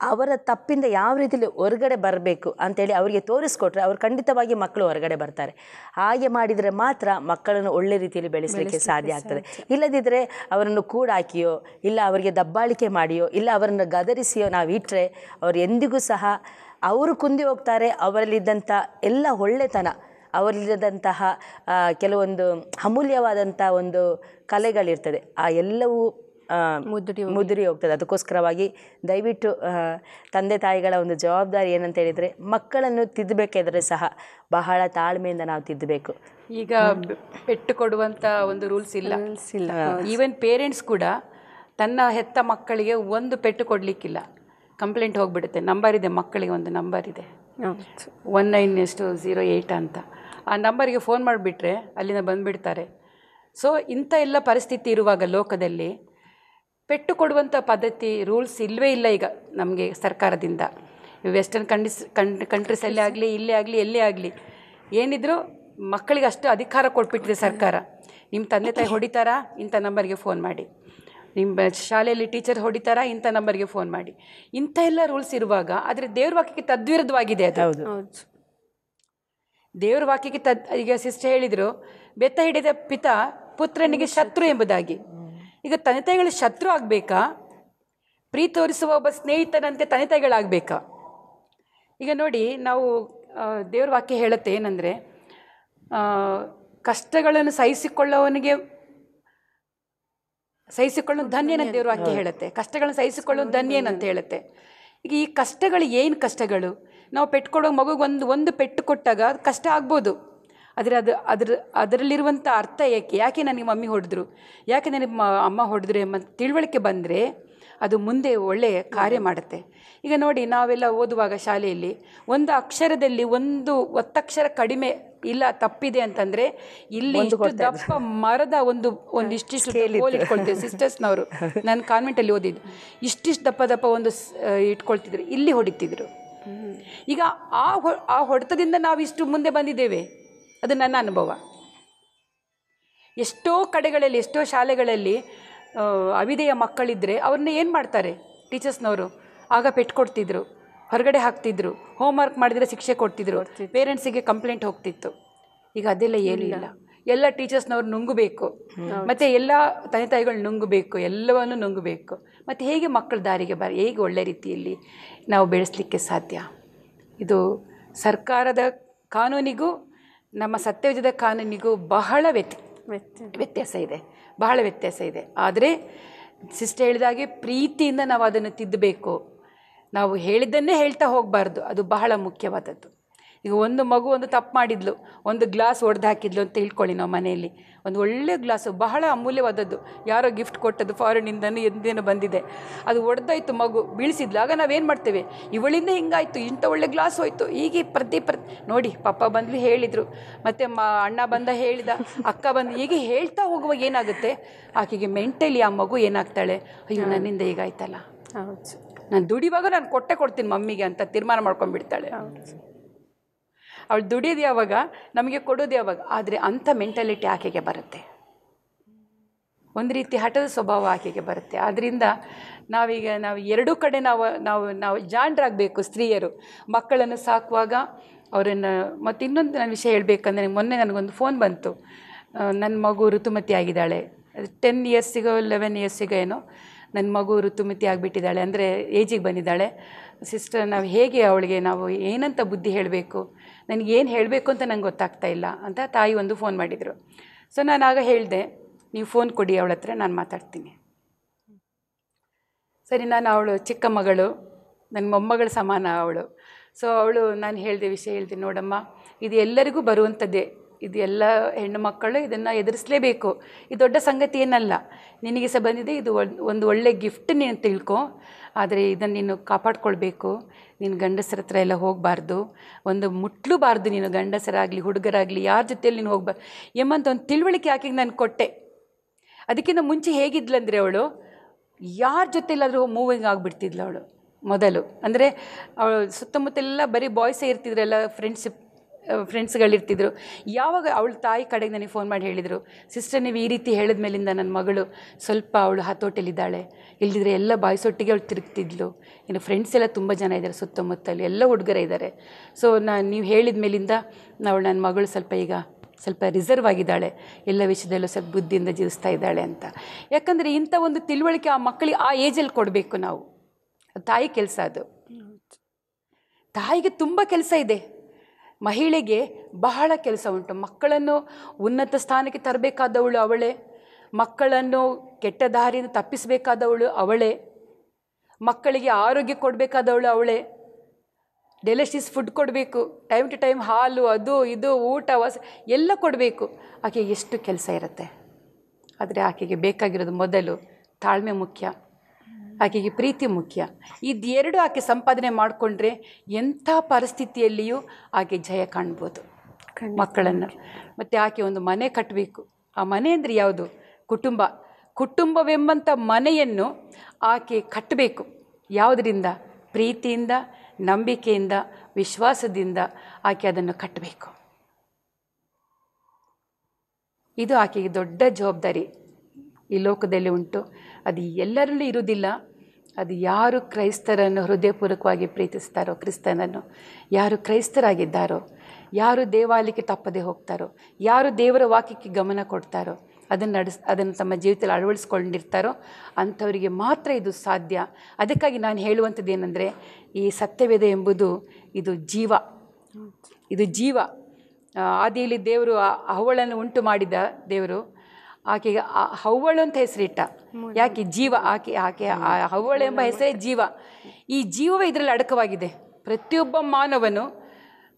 ಅವರ ತಪ್ಪಿಂದ ಯಾವ ರೀತಿಯಲ್ಲಿ ಹೊರಗಡೆ ಬರಬೇಕು ಅಂತೇಳಿ ಅವರಿಗೆ ತೋರಿಸ್ಕೊಟ್ರೆ ಅವ್ರು ಖಂಡಿತವಾಗಿ ಮಕ್ಕಳು ಹೊರಗಡೆ ಬರ್ತಾರೆ. ಹಾಗೆ ಮಾಡಿದರೆ ಮಾತ್ರ ಮಕ್ಕಳನ್ನು ಒಳ್ಳೆ ರೀತಿಯಲ್ಲಿ ಬೆಳೆಸಲಿಕ್ಕೆ ಸಾಧ್ಯ ಆಗ್ತದೆ. ಇಲ್ಲದಿದ್ದರೆ ಅವರನ್ನು ಕೂಡಾಕಿಯೋ, ಇಲ್ಲ ಅವರಿಗೆ ದಬ್ಬಾಳಿಕೆ ಮಾಡಿಯೋ, ಇಲ್ಲ ಅವರನ್ನು ಗದರಿಸಿಯೋ ನಾವು ಇಟ್ಟರೆ ಅವ್ರು ಎಂದಿಗೂ ಸಹ ಅವರು ಕುಂದಿ ಹೋಗ್ತಾರೆ. ಅವರಲ್ಲಿದ್ದಂಥ ಎಲ್ಲ ಒಳ್ಳೆತನ, ಅವರಲ್ಲಿದ್ದಂತಹ ಕೆಲವೊಂದು ಅಮೂಲ್ಯವಾದಂಥ ಒಂದು ಕಲೆಗಳಿರ್ತದೆ, ಆ ಎಲ್ಲವೂ ಮುದುರಿ ಹೋಗ್ತದೆ. ಅದಕ್ಕೋಸ್ಕರವಾಗಿ ದಯವಿಟ್ಟು ತಂದೆ ತಾಯಿಗಳ ಒಂದು ಜವಾಬ್ದಾರಿ ಏನಂತ ಹೇಳಿದರೆ, ಮಕ್ಕಳನ್ನು ತಿದ್ದಬೇಕಾದ್ರೆ ಸಹ ಬಹಳ ತಾಳ್ಮೆಯಿಂದ ನಾವು ತಿದ್ದಬೇಕು. ಈಗ ಪೆಟ್ಟು ಕೊಡುವಂಥ ಒಂದು ರೂಲ್ಸ್ ಇಲ್ಲ. ಈವನ್ ಪೇರೆಂಟ್ಸ್ ಕೂಡ ತನ್ನ ಹೆತ್ತ ಮಕ್ಕಳಿಗೆ ಒಂದು ಪೆಟ್ಟು ಕೊಡಲಿಕ್ಕಿಲ್ಲ, ಕಂಪ್ಲೇಂಟ್ ಹೋಗಿಬಿಡುತ್ತೆ. ನಂಬರ್ ಇದೆ, ಮಕ್ಕಳಿಗೆ ಒಂದು ನಂಬರ್ ಇದೆ, 1908 ಅಂತ. ಆ ನಂಬರಿಗೆ ಫೋನ್ ಮಾಡಿಬಿಟ್ರೆ ಅಲ್ಲಿಂದ ಬಂದುಬಿಡ್ತಾರೆ. ಸೊ ಇಂಥ ಎಲ್ಲ ಪರಿಸ್ಥಿತಿ ಇರುವಾಗ ಲೋಕದಲ್ಲಿ ಪೆಟ್ಟು ಕೊಡುವಂಥ ಪದ್ಧತಿ ರೂಲ್ಸ್ ಇಲ್ಲವೇ ಇಲ್ಲ ಈಗ ನಮಗೆ ಸರ್ಕಾರದಿಂದ. ವೆಸ್ಟರ್ನ್ ಕಂಟ್ರೀಸಲ್ಲೇ ಆಗಲಿ, ಇಲ್ಲೇ ಆಗಲಿ, ಎಲ್ಲೇ ಆಗಲಿ, ಏನಿದ್ರು ಮಕ್ಕಳಿಗೆ ಅಷ್ಟು ಅಧಿಕಾರ ಕೊಟ್ಬಿಟ್ಟಿದೆ ಸರ್ಕಾರ. ನಿಮ್ಮ ತಂದೆ ತಾಯಿ ಹೊಡಿತಾರಾ, ಇಂಥ ನಂಬರ್ಗೆ ಫೋನ್ ಮಾಡಿ. ನಿಮ್ಮ ಶಾಲೆಯಲ್ಲಿ ಟೀಚರ್ ಹೊಡಿತಾರಾ, ಇಂಥ ನಂಬರ್ಗೆ ಫೋನ್ ಮಾಡಿ. ಇಂಥ ಎಲ್ಲ ರೂಲ್ಸ್ ಇರುವಾಗ ಆದರೆ ದೇವ್ರ ವಾಕ್ಯಕ್ಕೆ ತದ್ವಿರುದ್ಧವಾಗಿದೆ ಅದು. ಹೌದು. ದೇವ್ರ ವಾಕ್ಯಕ್ಕೆ ಈಗ ಸಿಸ್ಟರ್ ಹೇಳಿದರು, ಬೆತ್ತ ಹಿಡಿದ ಪಿತ ಪುತ್ರನಿಗೆ ಶತ್ರು ಎಂಬುದಾಗಿ. ಈಗ ತಂದೆ ತಾಯಿಗಳು ಶತ್ರು ಆಗಬೇಕಾ, ಪ್ರೀತಿ ತೋರಿಸುವ ಒಬ್ಬ ಸ್ನೇಹಿತನಂತೆ ತಂದೆ ತಾಯಿಗಳಾಗಬೇಕಾ? ಈಗ ನೋಡಿ, ನಾವು ದೇವ್ರ ವಾಕ್ಯ ಹೇಳುತ್ತೆ ಏನಂದರೆ, ಕಷ್ಟಗಳನ್ನು ಸಹಿಸಿಕೊಳ್ಳೋನು ಧನ್ಯನಂತ ದೇವ್ರ ವಾಕ್ಯ ಹೇಳುತ್ತೆ. ಕಷ್ಟಗಳನ್ನು ಸಹಿಸಿಕೊಳ್ಳೋನು ಧನ್ಯನಂತ ಹೇಳುತ್ತೆ. ಈಗ ಈ ಕಷ್ಟಗಳು ಏನು ಕಷ್ಟಗಳು? ನಾವು ಪೆಟ್ಟು ಕೊಡೋ ಮಗುಗೆ ಒಂದು ಪೆಟ್ಟು ಕೊಟ್ಟಾಗ ಅದು ಕಷ್ಟ ಆಗ್ಬೋದು, ಆದರೆ ಅದರಲ್ಲಿರುವಂಥ ಅರ್ಥ ಯಾಕೆ ನನಗೆ ಮಮ್ಮಿ ಹೊಡೆದ್ರು, ಯಾಕೆ ನನಗೆ ಅಮ್ಮ ಹೊಡೆದ್ರು ಎಂಬ ತಿಳುವಳಿಕೆ ಬಂದರೆ ಅದು ಮುಂದೆ ಒಳ್ಳೆಯ ಕಾರ್ಯ ಮಾಡುತ್ತೆ. ಈಗ ನೋಡಿ, ನಾವೆಲ್ಲ ಓದುವಾಗ ಶಾಲೆಯಲ್ಲಿ ಒಂದು ಅಕ್ಷರದಲ್ಲಿ ಒಂದು ಒತ್ತಕ್ಷರ ಕಡಿಮೆ ಇಲ್ಲ ತಪ್ಪಿದೆ ಅಂತಂದರೆ ಇಲ್ಲಿ ಇಷ್ಟು ದಪ್ಪ ಮರದ ಒಂದಿಷ್ಟಿಷ್ಟು ಇಟ್ಕೊಳ್ತೀವಿ ಸಿಸ್ಟರ್ಸ್ನವರು. ನಾನು ಕಾನ್ವೆಂಟಲ್ಲಿ ಓದಿದ್ದು, ಇಷ್ಟಿಷ್ಟು ದಪ್ಪ ಒಂದು ಇಟ್ಕೊಳ್ತಿದ್ರು, ಇಲ್ಲಿ ಹೊಡಿತಿದ್ರು. ಈಗ ಆ ಹೊಡೆತದಿಂದ ನಾವು ಇಷ್ಟು ಮುಂದೆ ಬಂದಿದ್ದೇವೆ. ಅದು ನನ್ನ ಅನುಭವ. ಎಷ್ಟೋ ಕಡೆಗಳಲ್ಲಿ, ಎಷ್ಟೋ ಶಾಲೆಗಳಲ್ಲಿ ಅವಿದೆಯ ಮಕ್ಕಳಿದ್ದರೆ ಅವ್ರನ್ನ ಏನು ಮಾಡ್ತಾರೆ ಟೀಚರ್ಸ್ನವರು? ಆಗ ಪೆಟ್ಟು ಕೊಡ್ತಿದ್ರು, ಹೊರಗಡೆ ಹಾಕ್ತಿದ್ರು, ಹೋಮ್ವರ್ಕ್ ಮಾಡಿದರೆ ಶಿಕ್ಷೆ ಕೊಡ್ತಿದ್ರು, ಪೇರೆಂಟ್ಸಿಗೆ ಕಂಪ್ಲೇಂಟ್ ಹೋಗ್ತಿತ್ತು. ಈಗ ಅದೆಲ್ಲ ಏನಿಲ್ಲ. ಎಲ್ಲ ಟೀಚರ್ಸ್ನವ್ರು ನುಂಗಬೇಕು, ಮತ್ತು ಎಲ್ಲ ತಂದೆ ತಾಯಿಗಳು ನುಂಗಬೇಕು, ಎಲ್ಲವನ್ನು ನುಂಗಬೇಕು. ಮತ್ತು ಹೇಗೆ ಮಕ್ಕಳ ದಾರಿಗೆ ಹೇಗೆ ಒಳ್ಳೆ ರೀತಿಯಲ್ಲಿ ನಾವು ಬೆಳೆಸಲಿಕ್ಕೆ ಸಾಧ್ಯ? ಇದು ಸರ್ಕಾರದ ಕಾನೂನಿಗೂ ನಮ್ಮ ಸತ್ಯವಿಧದ ಕಾನೂನಿಗೂ ಬಹಳ ವ್ಯತ್ಯಾಸ ಇದೆ, ಬಹಳ ವ್ಯತ್ಯಾಸ ಇದೆ. ಆದರೆ ಸಿಸ್ಟರ್ ಹೇಳಿದಾಗೆ ಪ್ರೀತಿಯಿಂದ ನಾವು ಅದನ್ನು ತಿದ್ದಬೇಕು. ನಾವು ಹೇಳಿದ್ದನ್ನೇ ಹೇಳ್ತಾ ಹೋಗಬಾರ್ದು, ಅದು ಬಹಳ ಮುಖ್ಯವಾದದ್ದು. ಈಗ ಒಂದು ಮಗು ತಪ್ಪು ಮಾಡಿದ್ಲು, ಒಂದು ಗ್ಲಾಸ್ ಒಡೆದು ಹಾಕಿದ್ಲು ಅಂತ ತಿಳ್ಕೊಳ್ಳಿ. ನಾವು ಮನೆಯಲ್ಲಿ ಒಂದು ಒಳ್ಳೆ ಗ್ಲಾಸು, ಬಹಳ ಅಮೂಲ್ಯವಾದದ್ದು, ಯಾರೋ ಗಿಫ್ಟ್ ಕೊಟ್ಟದ್ದು, ಫಾರಿನಿಂದನೂ ಎಂದೇನೋ ಬಂದಿದೆ, ಅದು ಒಡೆದಾಯ್ತು, ಮಗು ಬೀಳಿಸಿದ್ಲು. ಆಗ ನಾವೇನು ಮಾಡ್ತೇವೆ? ಇವಳಿಂದ ಹಿಂಗಾಯ್ತು, ಇಂಥ ಒಳ್ಳೆ ಗ್ಲಾಸ್ ಹೋಯ್ತು, ಹೀಗೆ ಪ್ರತಿ ನೋಡಿ, ಪಪ್ಪ ಬಂದ್ಲು ಹೇಳಿದರು, ಮತ್ತು ಅಣ್ಣ ಬಂದ ಹೇಳಿದ, ಅಕ್ಕ ಬಂದು, ಹೀಗೆ ಹೇಳ್ತಾ ಹೋಗುವಾಗ ಏನಾಗುತ್ತೆ, ಆಕೆಗೆ ಮೆಂಟಲಿ ಆ ಮಗು ಏನಾಗ್ತಾಳೆ, ಅಯ್ಯೋ ನನ್ನಿಂದ ಹೀಗಾಯ್ತಲ್ಲ, ನಾನು ದುಡಿವಾಗ ನಾನು ಕೊಡ್ತೀನಿ ಮಮ್ಮಿಗೆ ಅಂತ ತೀರ್ಮಾನ ಮಾಡ್ಕೊಂಡ್ಬಿಡ್ತಾಳೆ. ಅವಳು ದುಡಿಯೋದು ಯಾವಾಗ, ನಮಗೆ ಕೊಡೋದು ಯಾವಾಗ? ಆದರೆ ಅಂಥ ಮೆಂಟಾಲಿಟಿ ಆಕೆಗೆ ಬರುತ್ತೆ, ಒಂದು ರೀತಿ ಹಠದ ಸ್ವಭಾವ ಆಕೆಗೆ ಬರುತ್ತೆ. ಆದ್ದರಿಂದ ನಾವು ಎರಡೂ ಕಡೆ ನಾವು ಜಾಣರಾಗಬೇಕು. ಸ್ತ್ರೀಯರು ಮಕ್ಕಳನ್ನು ಸಾಕುವಾಗ ಅವರನ್ನು. ಮತ್ತು ಇನ್ನೊಂದು ನಾನು ವಿಷಯ ಹೇಳಬೇಕಂದ್ರೆ, ಮೊನ್ನೆ ನನಗೊಂದು ಫೋನ್ ಬಂತು, ನನ್ನ ಮಗು ಋತುಮತಿ ಆಗಿದ್ದಾಳೆ, 10 ಇಯರ್ಸಿಗೋ 11 ಇಯರ್ಸಿಗೋ ಏನೋ ನನ್ನ ಮಗು ಋತುಮತಿ ಆಗಿಬಿಟ್ಟಿದ್ದಾಳೆ, ಅಂದರೆ ಏಜಿಗೆ ಬಂದಿದ್ದಾಳೆ. ಸಿಸ್ಟರ್, ನಾವು ಹೇಗೆ ಅವಳಿಗೆ ನಾವು ಏನಂತ ಬುದ್ಧಿ ಹೇಳಬೇಕು, ನನಗೇನು ಹೇಳಬೇಕು ಅಂತ ನಂಗೆ ಗೊತ್ತಾಗ್ತಾ ಇಲ್ಲ ಅಂತ ತಾಯಿ ಒಂದು ಫೋನ್ ಮಾಡಿದರು. ಸೊ ನಾನು ಆಗ ಹೇಳಿದೆ, ನೀವು ಫೋನ್ ಕೊಡಿ ಅವಳ ಹತ್ರ, ನಾನು ಮಾತಾಡ್ತೀನಿ. ಸರಿ, ಅವಳು ಚಿಕ್ಕ ಮಗಳು, ನನ್ನ ಮೊಮ್ಮಗಳ ಸಮಾನ ಅವಳು. ಸೊ ನಾನು ಹೇಳಿದೆ, ವಿಷಯ ಹೇಳಿದೆ, ನೋಡಮ್ಮ, ಇದು ಎಲ್ಲರಿಗೂ ಬರುವಂಥದ್ದೇ, ಇದು ಎಲ್ಲ ಹೆಣ್ಣು ಮಕ್ಕಳು ಇದನ್ನು ಎದುರಿಸಲೇಬೇಕು, ಇದು ದೊಡ್ಡ ಸಂಗತಿ ಏನಲ್ಲ, ನಿನಗೆ ಸಹ ಬಂದಿದೆ, ಇದು ಒಂದು ಒಳ್ಳೆ ಗಿಫ್ಟ್ ನೀನು ತಿಳ್ಕೊ. ಆದರೆ ಇದನ್ನು ನೀನು ಕಾಪಾಡ್ಕೊಳ್ಬೇಕು, ನೀನು ಗಂಡಸರ ಹತ್ರ ಎಲ್ಲ ಹೋಗಬಾರ್ದು, ಒಂದು ಮುಟ್ಲೂಬಾರ್ದು ನೀನು, ಗಂಡಸರಾಗಲಿ ಹುಡುಗರಾಗಲಿ ಯಾರ ಜೊತೆಯಲ್ಲಿ ನೀನು ಹೋಗ್ಬಾರ್ದು ಎಂಬಂತ ಒಂದು ತಿಳುವಳಿಕೆ ಆಕೆಗೆ ನಾನು ಕೊಟ್ಟೆ. ಅದಕ್ಕಿಂತ ಮುಂಚೆ ಹೇಗಿದ್ಲಂದರೆ, ಅವಳು ಯಾರ ಜೊತೆಲ್ಲಾದರೂ ಮೂವಿಂಗ್ ಆಗಿಬಿಡ್ತಿದ್ಲು ಅವಳು ಮೊದಲು. ಅಂದರೆ ಅವಳು ಸುತ್ತಮುತ್ತೆಲ್ಲ ಬರೀ ಬಾಯ್ಸೇ ಇರ್ತಿದ್ರಲ್ಲ, ಫ್ರೆಂಡ್ಸ್ಗಳಿರ್ತಿದ್ರು. ಯಾವಾಗ ಅವಳ ತಾಯಿ ಕಡೆಗೆ ನನಗೆ ಫೋನ್ ಮಾಡಿ ಹೇಳಿದರು, ಸಿಸ್ಟರ್ ನೀವು ಈ ರೀತಿ ಹೇಳಿದ ಮೇಲಿಂದ ನನ್ನ ಮಗಳು ಸ್ವಲ್ಪ ಅವಳು ಹತೋಟಲ್ಲಿದ್ದಾಳೆ, ಇಲ್ಲದಿದ್ರೆ ಎಲ್ಲ ಬಾಯ್ಸೊಟ್ಟಿಗೆ ಅವಳು ತಿರುಗ್ತಿದ್ಲು, ಇನ್ನು ಫ್ರೆಂಡ್ಸ್ ಎಲ್ಲ ತುಂಬ ಜನ ಇದ್ದಾರೆ ಸುತ್ತಮುತ್ತಲು, ಎಲ್ಲ ಹುಡುಗರೇ ಇದ್ದಾರೆ. ಸೊ ನೀವು ಹೇಳಿದ ಮೇಲಿಂದ ನನ್ನ ಮಗಳು ಸ್ವಲ್ಪ ರಿಸರ್ವ್ ಆಗಿದ್ದಾಳೆ, ಎಲ್ಲ ವಿಷಯದಲ್ಲೂ ಸ್ವಲ್ಪ ಬುದ್ಧಿಯಿಂದ ಜೀವಿಸ್ತಾ ಇದ್ದಾಳೆ ಅಂತ. ಯಾಕಂದರೆ ಇಂಥ ಒಂದು ತಿಳುವಳಿಕೆ ಆ ಮಕ್ಕಳಿಗೆ ಆ ಏಜಲ್ಲಿ ಕೊಡಬೇಕು ನಾವು. ತಾಯಿ ಕೆಲಸ ಅದು. ತಾಯಿಗೆ ತುಂಬ ಕೆಲಸ ಇದೆ, ಮಹಿಳೆಗೆ ಬಹಳ ಕೆಲಸ ಉಂಟು. ಮಕ್ಕಳನ್ನು ಉನ್ನತ ಸ್ಥಾನಕ್ಕೆ ತರಬೇಕಾದವಳು ಅವಳೇ, ಮಕ್ಕಳನ್ನು ಕೆಟ್ಟ ದಾರಿಯಿಂದ ತಪ್ಪಿಸಬೇಕಾದವಳು ಅವಳೇ, ಮಕ್ಕಳಿಗೆ ಆರೋಗ್ಯ ಕೊಡಬೇಕಾದವಳು ಅವಳೇ, ಡೆಲಿಷಿಯಸ್ ಫುಡ್ ಕೊಡಬೇಕು, ಟೈಮ್ ಟು ಟೈಮ್ ಹಾಲು, ಅದು ಇದು ಊಟ ಎಲ್ಲ ಕೊಡಬೇಕು. ಆಕೆಗೆ ಎಷ್ಟು ಕೆಲಸ ಇರುತ್ತೆ. ಆದರೆ ಆಕೆಗೆ ಬೇಕಾಗಿರೋದು ಮೊದಲು ತಾಳ್ಮೆ ಮುಖ್ಯ, ಆಕೆಗೆ ಪ್ರೀತಿ ಮುಖ್ಯ. ಇದೆರಡು ಆಕೆ ಸಂಪಾದನೆ ಮಾಡಿಕೊಂಡ್ರೆ ಎಂಥ ಪರಿಸ್ಥಿತಿಯಲ್ಲಿಯೂ ಆಕೆ ಜಯ ಕಾಣ್ಬೋದು ಮಕ್ಕಳನ್ನು. ಮತ್ತು ಆಕೆ ಒಂದು ಮನೆ ಕಟ್ಟಬೇಕು. ಆ ಮನೆ ಅಂದರೆ ಯಾವುದು? ಕುಟುಂಬ. ಕುಟುಂಬವೆಂಬಂಥ ಮನೆಯನ್ನು ಆಕೆ ಕಟ್ಟಬೇಕು. ಯಾವುದರಿಂದ? ಪ್ರೀತಿಯಿಂದ, ನಂಬಿಕೆಯಿಂದ, ವಿಶ್ವಾಸದಿಂದ ಆಕೆ ಅದನ್ನು ಕಟ್ಟಬೇಕು. ಇದು ಆಕೆಗೆ ದೊಡ್ಡ ಜವಾಬ್ದಾರಿ ಈ ಲೋಕದಲ್ಲಿ ಉಂಟು. ಅದು ಎಲ್ಲರಲ್ಲೂ ಇರುವುದಿಲ್ಲ. ಅದು ಯಾರು ಕ್ರೈಸ್ತರನ್ನು ಹೃದಯಪೂರ್ವಕವಾಗಿ ಪ್ರೀತಿಸ್ತಾರೋ, ಕ್ರಿಸ್ತನನ್ನು ಯಾರು ಕ್ರೈಸ್ತರಾಗಿದ್ದಾರೋ, ಯಾರು ದೇವಾಲಯಕ್ಕೆ ತಪ್ಪದೆ ಹೋಗ್ತಾರೋ, ಯಾರು ದೇವರ ವಾಕ್ಯಕ್ಕೆ ಗಮನ ಕೊಡ್ತಾರೋ, ಅದನ್ನು ತಮ್ಮ ಜೀವಿತದಲ್ಲಿ ಅಳವಡಿಸ್ಕೊಂಡಿರ್ತಾರೋ ಅಂಥವರಿಗೆ ಮಾತ್ರ ಇದು ಸಾಧ್ಯ. ಅದಕ್ಕಾಗಿ ನಾನು ಹೇಳುವಂಥದ್ದು ಏನಂದರೆ, ಈ ಸತ್ಯವೇದ ಎಂಬುದು ಇದು ಜೀವ, ಇದು ಜೀವ. ಆದಿಯಲ್ಲಿ ದೇವರು ಹವ್ವಳನ್ನು ಉಂಟು ಮಾಡಿದ ದೇವರು ಆಕೆಗೆ ಹವ್ವಳು ಅಂತ ಹೆಸರಿಟ್ಟ. ಯಾಕೆ? ಜೀವ. ಆಕೆ ಹವ್ವಳು ಎಂಬ ಹೆಸರೇ ಜೀವ. ಈ ಜೀವವೇ ಇದರಲ್ಲಿ ಅಡಕವಾಗಿದೆ. ಪ್ರತಿಯೊಬ್ಬ ಮಾನವನು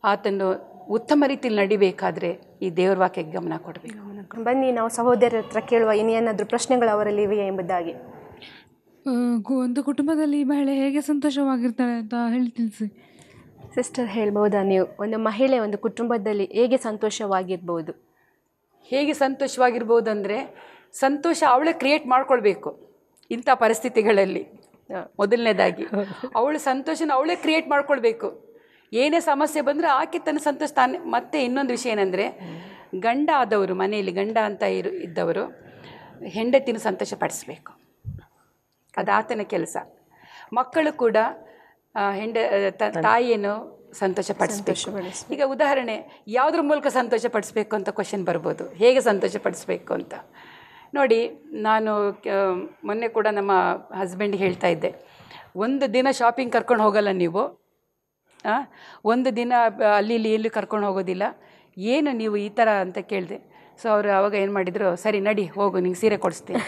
ಆತನು ಉತ್ತಮ ರೀತಿಯಲ್ಲಿ ನಡಿಬೇಕಾದ್ರೆ ಈ ದೇವರ ವಾಕ್ಯಕ್ಕೆ ಗಮನ ಕೊಡಬೇಕು. ಬನ್ನಿ ನಾವು ಸಹೋದರರ ಹತ್ರ ಕೇಳುವ ಇನ್ನೇನಾದರೂ ಪ್ರಶ್ನೆಗಳು ಅವರಲ್ಲಿ ಇವೆಯೇ ಎಂಬುದಾಗಿ. ಒಂದು ಕುಟುಂಬದಲ್ಲಿ ಮಹಿಳೆ ಹೇಗೆ ಸಂತೋಷವಾಗಿರ್ತಾಳೆ ಅಂತ ಹೇಳಿ ತಿಳಿಸಿ. ಸಿಸ್ಟರ್ ಹೇಳ್ಬೋದಾ ನೀವು? ಒಂದು ಮಹಿಳೆ ಒಂದು ಕುಟುಂಬದಲ್ಲಿ ಹೇಗೆ ಸಂತೋಷವಾಗಿರ್ಬೋದು? ಹೇಗೆ ಸಂತೋಷವಾಗಿರ್ಬೋದು ಅಂದರೆ, ಸಂತೋಷ ಅವಳೇ ಕ್ರಿಯೇಟ್ ಮಾಡ್ಕೊಳ್ಬೇಕು ಇಂಥ ಪರಿಸ್ಥಿತಿಗಳಲ್ಲಿ. ಮೊದಲನೇದಾಗಿ ಅವಳು ಸಂತೋಷನ ಅವಳೇ ಕ್ರಿಯೇಟ್ ಮಾಡ್ಕೊಳ್ಬೇಕು. ಏನೇ ಸಮಸ್ಯೆ ಬಂದರೆ ಆಕೆ ತನ್ನ ಸಂತೋಷ ತಾನೇ. ಮತ್ತು ಇನ್ನೊಂದು ವಿಷಯ ಏನಂದರೆ, ಗಂಡ ಆದವರು, ಮನೆಯಲ್ಲಿ ಗಂಡ ಅಂತ ಇದ್ದವರು ಹೆಂಡತಿನ ಸಂತೋಷ ಪಡಿಸ್ಬೇಕು. ಅದು ಆತನ ಕೆಲಸ. ಮಕ್ಕಳು ಕೂಡ ತಾಯಿಯನ್ನು ಸಂತೋಷ ಪಡಿಸ್ಬೇಕು. ಈಗ ಉದಾಹರಣೆ, ಯಾವುದ್ರ ಮೂಲಕ ಸಂತೋಷ ಪಡಿಸ್ಬೇಕು ಅಂತ ಕ್ವಶನ್ ಬರ್ಬೋದು. ಹೇಗೆ ಸಂತೋಷ ಪಡಿಸ್ಬೇಕು ಅಂತ ನೋಡಿ. ನಾನು ಮೊನ್ನೆ ಕೂಡ ನಮ್ಮ ಹಸ್ಬೆಂಡ್ಗೆ ಹೇಳ್ತಾ ಇದ್ದೆ, ಒಂದು ದಿನ ಶಾಪಿಂಗ್ ಕರ್ಕೊಂಡು ಹೋಗಲ್ಲ ನೀವು, ಒಂದು ದಿನ ಅಲ್ಲಿ ಇಲ್ಲಿ ಕರ್ಕೊಂಡು ಹೋಗೋದಿಲ್ಲ, ಏನು ನೀವು ಈ ಥರ ಅಂತ ಕೇಳಿದೆ. ಸೊ ಅವರು ಆವಾಗ ಏನು ಮಾಡಿದರು, ಸರಿ ನಡಿ ಹೋಗು, ನಿಂಗೆ ಸೀರೆ ಕೊಡಿಸ್ತೀನಿ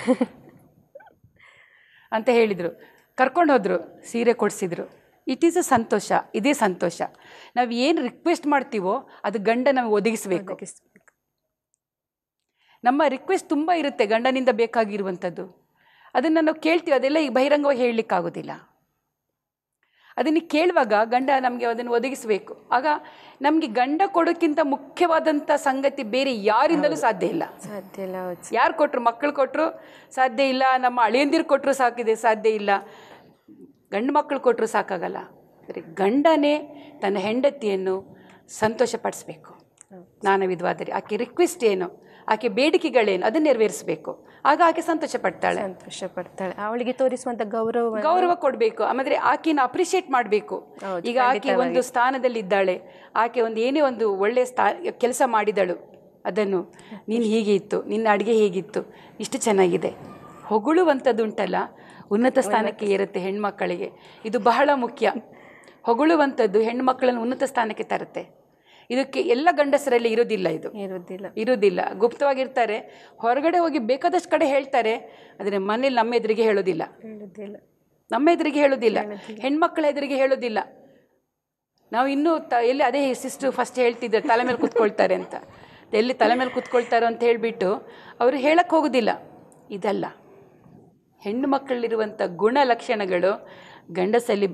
ಅಂತ ಹೇಳಿದರು. ಕರ್ಕೊಂಡು ಹೋದರು, ಸೀರೆ ಕೊಡಿಸಿದ್ರು. ಇಟ್ ಈಸ್ ಅ ಸಂತೋಷ. ಇದೇ ಸಂತೋಷ. ನಾವು ಏನು ರಿಕ್ವೆಸ್ಟ್ ಮಾಡ್ತೀವೋ ಅದು ಗಂಡ ನಮಗೆ ಒದಗಿಸಬೇಕು. ನಮ್ಮ ರಿಕ್ವೆಸ್ಟ್ ತುಂಬ ಇರುತ್ತೆ ಗಂಡನಿಂದ ಬೇಕಾಗಿರುವಂಥದ್ದು. ಅದನ್ನು ನಾವು ಕೇಳ್ತೀವಿ, ಅದೆಲ್ಲ ಈಗ ಬಹಿರಂಗವಾಗಿ ಹೇಳಲಿಕ್ಕಾಗೋದಿಲ್ಲ. ಅದನ್ನು ಕೇಳುವಾಗ ಗಂಡ ನಮಗೆ ಅದನ್ನು ಒದಗಿಸಬೇಕು. ಆಗ ನಮಗೆ ಗಂಡ ಕೊಡೋಕ್ಕಿಂತ ಮುಖ್ಯವಾದಂಥ ಸಂಗತಿ ಬೇರೆ ಯಾರಿಂದಲೂ ಸಾಧ್ಯ ಇಲ್ಲ. ಯಾರು ಕೊಟ್ಟರು? ಮಕ್ಕಳು ಕೊಟ್ಟರು ಸಾಧ್ಯ ಇಲ್ಲ, ನಮ್ಮ ಅಳಿಯಂದಿರು ಕೊಟ್ಟರು ಸಾಧ್ಯ ಇಲ್ಲ, ಗಂಡು ಮಕ್ಕಳು ಕೊಟ್ಟರು ಸಾಕಾಗಲ್ಲ. ಸರಿ, ಗಂಡನೇ ತನ್ನ ಹೆಂಡತಿಯನ್ನು ಸಂತೋಷಪಡಿಸ್ಬೇಕು. ನಾನಾ ವಿಧವಾದರೆ ಆಕೆ ರಿಕ್ವೆಸ್ಟ್ ಏನು, ಆಕೆ ಬೇಡಿಕೆಗಳೇನು, ಅದನ್ನು ನೆರವೇರಿಸಬೇಕು. ಆಗ ಆಕೆ ಸಂತೋಷ ಪಡ್ತಾಳೆ. ಅವಳಿಗೆ ತೋರಿಸುವಂಥ ಗೌರವ ಕೊಡಬೇಕು. ಆಮೇಲೆ ಆಕೆನ ಅಪ್ರಿಷಿಯೇಟ್ ಮಾಡಬೇಕು. ಈಗ ಆಕೆ ಒಂದು ಸ್ಥಾನದಲ್ಲಿದ್ದಾಳೆ, ಆಕೆ ಒಂದು ಏನೇ ಒಂದು ಒಳ್ಳೆಯ ಕೆಲಸ ಮಾಡಿದಳು, ಅದನ್ನು ನೀನು ಹೀಗೆ ಇತ್ತು, ನಿನ್ನ ಅಡುಗೆ ಹೇಗಿತ್ತು, ಇಷ್ಟು ಚೆನ್ನಾಗಿದೆ, ಹೊಗಳುವಂಥದ್ದು ಉಂಟಲ್ಲ, ಉನ್ನತ ಸ್ಥಾನಕ್ಕೆ ಏರುತ್ತೆ ಹೆಣ್ಮಕ್ಕಳಿಗೆ. ಇದು ಬಹಳ ಮುಖ್ಯ. ಹೊಗಳುವಂಥದ್ದು ಹೆಣ್ಮಕ್ಕಳನ್ನು ಉನ್ನತ ಸ್ಥಾನಕ್ಕೆ ತರುತ್ತೆ. ಇದಕ್ಕೆ ಎಲ್ಲ ಗಂಡಸರಲ್ಲಿ ಇರೋದಿಲ್ಲ. ಗುಪ್ತವಾಗಿರ್ತಾರೆ, ಹೊರಗಡೆ ಹೋಗಿ ಬೇಕಾದಷ್ಟು ಕಡೆ ಹೇಳ್ತಾರೆ, ಆದರೆ ಮನೇಲಿ ನಮ್ಮ ಎದುರಿಗೆ ಹೇಳೋದಿಲ್ಲ. ಹೆಣ್ಮಕ್ಳ ಎದುರಿಗೆ ಹೇಳೋದಿಲ್ಲ. ನಾವು ಇನ್ನೂ ಎಲ್ಲಿ ಅದೇ ಸಿಸ್ಟರ್ ಫಸ್ಟ್ ಹೇಳ್ತಿದ್ದೆ, ತಲೆ ಮೇಲೆ ಕೂತ್ಕೊಳ್ತಾರೆ ಅಂತ. ಎಲ್ಲಿ ತಲೆ ಮೇಲೆ ಕೂತ್ಕೊಳ್ತಾರೋ ಅಂತ ಹೇಳಿಬಿಟ್ಟು ಅವರು ಹೇಳಕ್ಕೆ ಹೋಗೋದಿಲ್ಲ. ಇದಲ್ಲ, ಹೆಣ್ಣು ಮಕ್ಕಳಲ್ಲಿರುವಂಥ ಗುಣ ಲಕ್ಷಣಗಳು ಗಂಡಸಲ್ಲಿ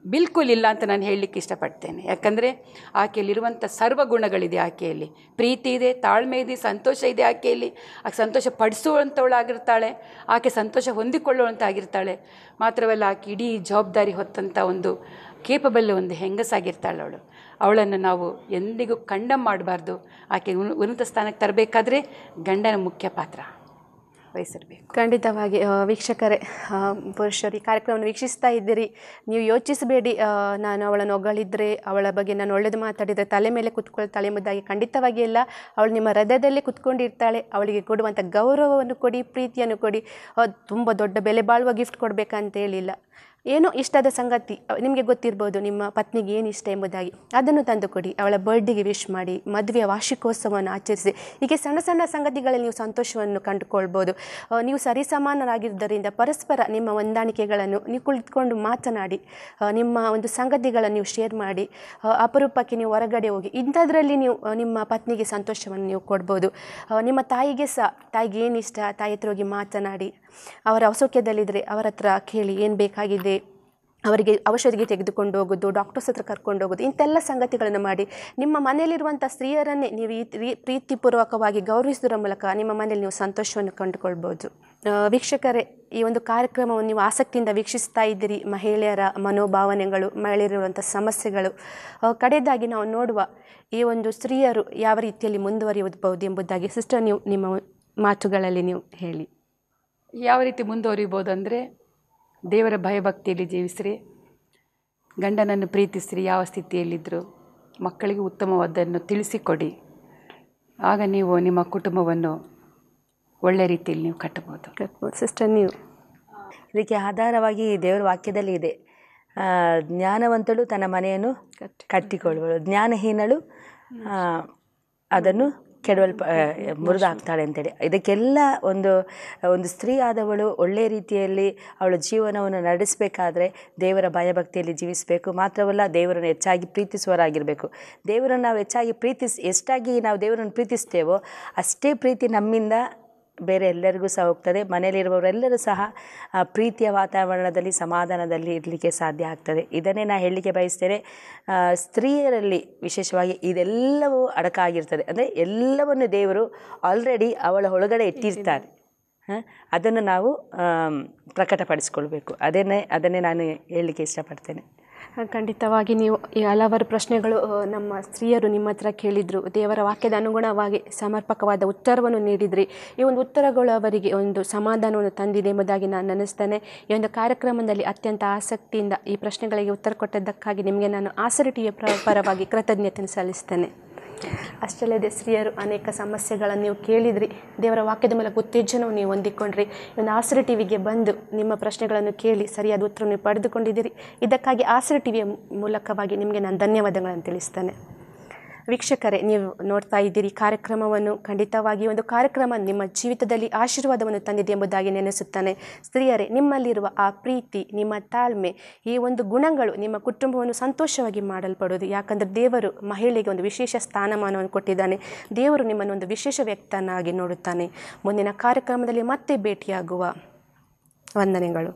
ಬಿಲ್ಕುಲ್ ಇಲ್ಲ ಅಂತ ನಾನು ಹೇಳಲಿಕ್ಕೆ ಇಷ್ಟಪಡ್ತೇನೆ. ಯಾಕಂದರೆ ಆಕೆಯಲ್ಲಿರುವಂಥ ಸರ್ವ ಗುಣಗಳಿದೆ. ಆಕೆಯಲ್ಲಿ ಪ್ರೀತಿ ಇದೆ, ತಾಳ್ಮೆ ಇದೆ, ಸಂತೋಷ ಇದೆ. ಆಕೆಯಲ್ಲಿ ಆಕೆ ಸಂತೋಷ ಪಡಿಸುವಂಥವಳಾಗಿರ್ತಾಳೆ, ಆಕೆ ಸಂತೋಷ ಹೊಂದಿಕೊಳ್ಳುವಂತಾಗಿರ್ತಾಳೆ. ಮಾತ್ರವಲ್ಲ, ಆಕೆ ಇಡೀ ಜವಾಬ್ದಾರಿ ಹೊತ್ತಂಥ ಒಂದು ಕೇಪಬಲ್ ಒಂದು ಹೆಂಗಸಾಗಿರ್ತಾಳೆ. ಅವಳನ್ನು ನಾವು ಎಂದಿಗೂ ಕಂಡಮ್ ಮಾಡಬಾರ್ದು. ಆಕೆ ಉನ್ನತ ಸ್ಥಾನಕ್ಕೆ ತರಬೇಕಾದ್ರೆ ಗಂಡನ ಮುಖ್ಯ ಪಾತ್ರ ವಹಿಸಿರಬೇಕು. ಖಂಡಿತವಾಗಿ. ವೀಕ್ಷಕರೇ, ಪುರುಷರು ಈ ಕಾರ್ಯಕ್ರಮವನ್ನು ವೀಕ್ಷಿಸ್ತಾ ಇದ್ದೀರಿ, ನೀವು ಯೋಚಿಸಬೇಡಿ, ನಾನು ಅವಳನ್ನು ಹೊಗಳಿದ್ರೆ, ಅವಳ ಬಗ್ಗೆ ನಾನು ಒಳ್ಳೆಯದು ಮಾತಾಡಿದರೆ ತಲೆ ಮೇಲೆ ಕುತ್ಕೊಳ್ತಾಳೆ ಎಂಬುದಾಗಿ. ಖಂಡಿತವಾಗಿ ಇಲ್ಲ. ಅವಳು ನಿಮ್ಮ ಹೃದಯದಲ್ಲೇ ಕುತ್ಕೊಂಡಿರ್ತಾಳೆ. ಅವಳಿಗೆ ಕೊಡುವಂಥ ಗೌರವವನ್ನು ಕೊಡಿ, ಪ್ರೀತಿಯನ್ನು ಕೊಡಿ. ತುಂಬ ದೊಡ್ಡ ಬೆಲೆ ಬಾಳುವ ಗಿಫ್ಟ್ ಕೊಡಬೇಕಂತ ಹೇಳಿಲ್ಲ. ಏನೋ ಇಷ್ಟದ ಸಂಗತಿ ನಿಮಗೆ ಗೊತ್ತಿರ್ಬೋದು, ನಿಮ್ಮ ಪತ್ನಿಗೆ ಏನು ಇಷ್ಟ ಎಂಬುದಾಗಿ, ಅದನ್ನು ತಂದುಕೊಡಿ. ಅವಳ ಬರ್ಡೇಗೆ ವಿಶ್ ಮಾಡಿ, ಮದುವೆಯ ವಾರ್ಷಿಕೋತ್ಸವವನ್ನು ಆಚರಿಸಿ. ಹೀಗೆ ಸಣ್ಣ ಸಣ್ಣ ಸಂಗತಿಗಳಲ್ಲಿ ನೀವು ಸಂತೋಷವನ್ನು ಕಂಡುಕೊಳ್ಬೋದು. ನೀವು ಸರಿಸಮಾನರಾಗಿದ್ದರಿಂದ ಪರಸ್ಪರ ನಿಮ್ಮ ಹೊಂದಾಣಿಕೆಗಳನ್ನು ನೀವು ಕುಳಿತುಕೊಂಡು ಮಾತನಾಡಿ, ನಿಮ್ಮ ಒಂದು ಸಂಗತಿಗಳನ್ನು ನೀವು ಶೇರ್ ಮಾಡಿ, ಅಪರೂಪಕ್ಕೆ ನೀವು ಹೊರಗಡೆ ಹೋಗಿ ಇಂಥದ್ರಲ್ಲಿ ನೀವು ನಿಮ್ಮ ಪತ್ನಿಗೆ ಸಂತೋಷವನ್ನು ನೀವು ಕೊಡ್ಬೋದು. ನಿಮ್ಮ ತಾಯಿಗೆ ಸಹ, ತಾಯಿಗೆ ಏನು ಇಷ್ಟ, ತಾಯಿ ಹತ್ರ ಹೋಗಿ ಮಾತನಾಡಿ, ಅವರ ಅಸೌಖ್ಯದಲ್ಲಿದ್ದರೆ ಅವರ ಹತ್ರ ಕೇಳಿ ಏನು ಬೇಕಾಗಿದೆ, ಅವರಿಗೆ ಔಷಧಿಗೆ ತೆಗೆದುಕೊಂಡು ಹೋಗೋದು, ಡಾಕ್ಟರ್ಸ್ ಹತ್ರ ಕರ್ಕೊಂಡು ಹೋಗೋದು, ಇಂಥೆಲ್ಲ ಸಂಗತಿಗಳನ್ನು ಮಾಡಿ ನಿಮ್ಮ ಮನೆಯಲ್ಲಿರುವಂಥ ಸ್ತ್ರೀಯರನ್ನೇ ನೀವು ಪ್ರೀತಿಪೂರ್ವಕವಾಗಿ ಗೌರವಿಸುವುದರ ಮೂಲಕ ನಿಮ್ಮ ಮನೆಯಲ್ಲಿ ನೀವು ಸಂತೋಷವನ್ನು ಕಂಡುಕೊಳ್ಬೋದು. ವೀಕ್ಷಕರೇ, ಈ ಒಂದು ಕಾರ್ಯಕ್ರಮವನ್ನು ನೀವು ಆಸಕ್ತಿಯಿಂದ ವೀಕ್ಷಿಸ್ತಾ ಇದ್ದೀರಿ. ಮಹಿಳೆಯರ ಮನೋಭಾವನೆಗಳು, ಮಹಿಳೆಯರಿರುವಂಥ ಸಮಸ್ಯೆಗಳು, ಕಡೆಯದಾಗಿ ನಾವು ನೋಡುವ ಈ ಒಂದು ಸ್ತ್ರೀಯರು ಯಾವ ರೀತಿಯಲ್ಲಿ ಮುಂದುವರಿಯಬಹುದು ಎಂಬುದಾಗಿ ಸಿಸ್ಟರ್ ನೀವು ನಿಮ್ಮ ಮಾತುಗಳಲ್ಲಿ ನೀವು ಹೇಳಿ. ಯಾವ ರೀತಿ ಮುಂದುವರಿಬೋದು ಅಂದರೆ, ದೇವರ ಭಯಭಕ್ತಿಯಲ್ಲಿ ಜೀವಿಸ್ರಿ, ಗಂಡನನ್ನು ಪ್ರೀತಿಸ್ರಿ, ಯಾವ ಸ್ಥಿತಿಯಲ್ಲಿದ್ದರೂ ಮಕ್ಕಳಿಗೆ ಉತ್ತಮವಾದನ್ನು ತಿಳಿಸಿಕೊಡಿ. ಆಗ ನೀವು ನಿಮ್ಮ ಕುಟುಂಬವನ್ನು ಒಳ್ಳೆ ರೀತಿಯಲ್ಲಿ ನೀವು ಕಟ್ಟಬಹುದು. ಸಿಸ್ಟರ್ ನೀವು ಇದಕ್ಕೆ ಆಧಾರವಾಗಿ ದೇವರ ವಾಕ್ಯದಲ್ಲಿ ಇದೆ, ಜ್ಞಾನವಂತಳು ತನ್ನ ಮನೆಯನ್ನು ಕಟ್ಟಿಕೊಳ್ಳುವಳು, ಜ್ಞಾನಹೀನಳು ಅದನ್ನು ಮುರಿದು ಹಾಕ್ತಾಳೆ ಅಂತೇಳಿ. ಇದಕ್ಕೆಲ್ಲ ಒಂದು ಸ್ತ್ರೀ ಆದವಳು ಒಳ್ಳೆಯ ರೀತಿಯಲ್ಲಿ ಅವಳ ಜೀವನವನ್ನು ನಡೆಸಬೇಕಾದ್ರೆ ದೇವರ ಭಯಭಕ್ತಿಯಲ್ಲಿ ಜೀವಿಸಬೇಕು. ಮಾತ್ರವಲ್ಲ, ದೇವರನ್ನು ಹೆಚ್ಚಾಗಿ ಪ್ರೀತಿಸುವವರಾಗಿರಬೇಕು. ದೇವರನ್ನು ನಾವು ಹೆಚ್ಚಾಗಿ ಎಷ್ಟಾಗಿ ನಾವು ದೇವರನ್ನು ಪ್ರೀತಿಸ್ತೇವೋ ಅಷ್ಟೇ ಪ್ರೀತಿ ನಮ್ಮಿಂದ ಬೇರೆ ಎಲ್ಲರಿಗೂ ಸಹ ಹೋಗ್ತದೆ. ಮನೆಯಲ್ಲಿರುವವರೆಲ್ಲರೂ ಸಹ ಪ್ರೀತಿಯ ವಾತಾವರಣದಲ್ಲಿ ಸಮಾಧಾನದಲ್ಲಿ ಇರಲಿಕ್ಕೆ ಸಾಧ್ಯ ಆಗ್ತದೆ. ಇದನ್ನೇ ನಾನು ಹೇಳಲಿಕ್ಕೆ ಬಯಸ್ತೇನೆ. ಸ್ತ್ರೀಯರಲ್ಲಿ ವಿಶೇಷವಾಗಿ ಇದೆಲ್ಲವೂ ಅಡಕಾಗಿರ್ತದೆ. ಅಂದರೆ ಎಲ್ಲವನ್ನು ದೇವರು ಆಲ್ರೆಡಿ ಅವಳ ಒಳಗಡೆ ಇಟ್ಟಿರ್ತಾರೆ. ಅದನ್ನು ನಾವು ಪ್ರಕಟಪಡಿಸ್ಕೊಳ್ಬೇಕು. ಅದನ್ನೇ ನಾನು ಹೇಳಲಿಕ್ಕೆ ಇಷ್ಟಪಡ್ತೇನೆ. ಖಂಡಿತವಾಗಿ ನೀವು ಈ ಹಲವಾರು ಪ್ರಶ್ನೆಗಳು ನಮ್ಮ ಸ್ತ್ರೀಯರು ನಿಮ್ಮ ಹತ್ರ ಕೇಳಿದರು. ದೇವರ ವಾಕ್ಯದ ಅನುಗುಣವಾಗಿ ಸಮರ್ಪಕವಾದ ಉತ್ತರವನ್ನು ನೀಡಿದ್ರಿ. ಈ ಒಂದು ಉತ್ತರಗಳು ಅವರಿಗೆ ಒಂದು ಸಮಾಧಾನವನ್ನು ತಂದಿದೆ ಎಂಬುದಾಗಿ ನಾನು ನೆನೆಸ್ತೇನೆ. ಈ ಒಂದು ಕಾರ್ಯಕ್ರಮದಲ್ಲಿ ಅತ್ಯಂತ ಆಸಕ್ತಿಯಿಂದ ಈ ಪ್ರಶ್ನೆಗಳಿಗೆ ಉತ್ತರ ಕೊಟ್ಟದ್ದಕ್ಕಾಗಿ ನಿಮಗೆ ನಾನು ಆಸರಿಟಿಯ ಪರವಾಗಿ ಕೃತಜ್ಞತೆಯನ್ನು ಸಲ್ಲಿಸ್ತೇನೆ. ಅಷ್ಟಲ್ಲದೆ ಸ್ತ್ರೀಯರು ಅನೇಕ ಸಮಸ್ಯೆಗಳನ್ನು ನೀವು ಕೇಳಿದ್ರಿ. ದೇವರ ವಾಕ್ಯದ ಮೂಲಕ ಉತ್ತೇಜನವನ್ನು ನೀವು ಹೊಂದಿಕೊಂಡ್ರಿ. ಒಂದು ಆಸರೆ ಟಿವಿಗೆ ಬಂದು ನಿಮ್ಮ ಪ್ರಶ್ನೆಗಳನ್ನು ಕೇಳಿ ಸರಿಯಾದ ಉತ್ತರವನ್ನು ಪಡೆದುಕೊಂಡಿದ್ದೀರಿ. ಇದಕ್ಕಾಗಿ ಆಸರೆ ಟಿವಿಯ ಮೂಲಕವಾಗಿ ನಿಮಗೆ ನಾನು ಧನ್ಯವಾದಗಳನ್ನು ತಿಳಿಸ್ತೇನೆ. ವೀಕ್ಷಕರೇ, ನೀವು ನೋಡ್ತಾ ಇದ್ದೀರಿ ಕಾರ್ಯಕ್ರಮವನ್ನು. ಖಂಡಿತವಾಗಿ ಒಂದು ಕಾರ್ಯಕ್ರಮ ನಿಮ್ಮ ಜೀವಿತದಲ್ಲಿ ಆಶೀರ್ವಾದವನ್ನು ತಂದಿದೆ ಎಂಬುದಾಗಿ ನೆನೆಸುತ್ತಾನೆ. ಸ್ತ್ರೀಯರೇ, ನಿಮ್ಮಲ್ಲಿರುವ ಆ ಪ್ರೀತಿ, ನಿಮ್ಮ ತಾಳ್ಮೆ, ಈ ಒಂದು ಗುಣಗಳು ನಿಮ್ಮ ಕುಟುಂಬವನ್ನು ಸಂತೋಷವಾಗಿ ಮಾಡಲ್ಪಡೋದು. ಯಾಕಂದರೆ ದೇವರು ಮಹಿಳೆಗೆ ಒಂದು ವಿಶೇಷ ಸ್ಥಾನಮಾನವನ್ನು ಕೊಟ್ಟಿದ್ದಾನೆ. ದೇವರು ನಿಮ್ಮನ್ನು ಒಂದು ವಿಶೇಷ ವ್ಯಕ್ತನಾಗಿ ನೋಡುತ್ತಾನೆ. ಮುಂದಿನ ಕಾರ್ಯಕ್ರಮದಲ್ಲಿ ಮತ್ತೆ ಭೇಟಿಯಾಗುವ. ವಂದನೆಗಳು.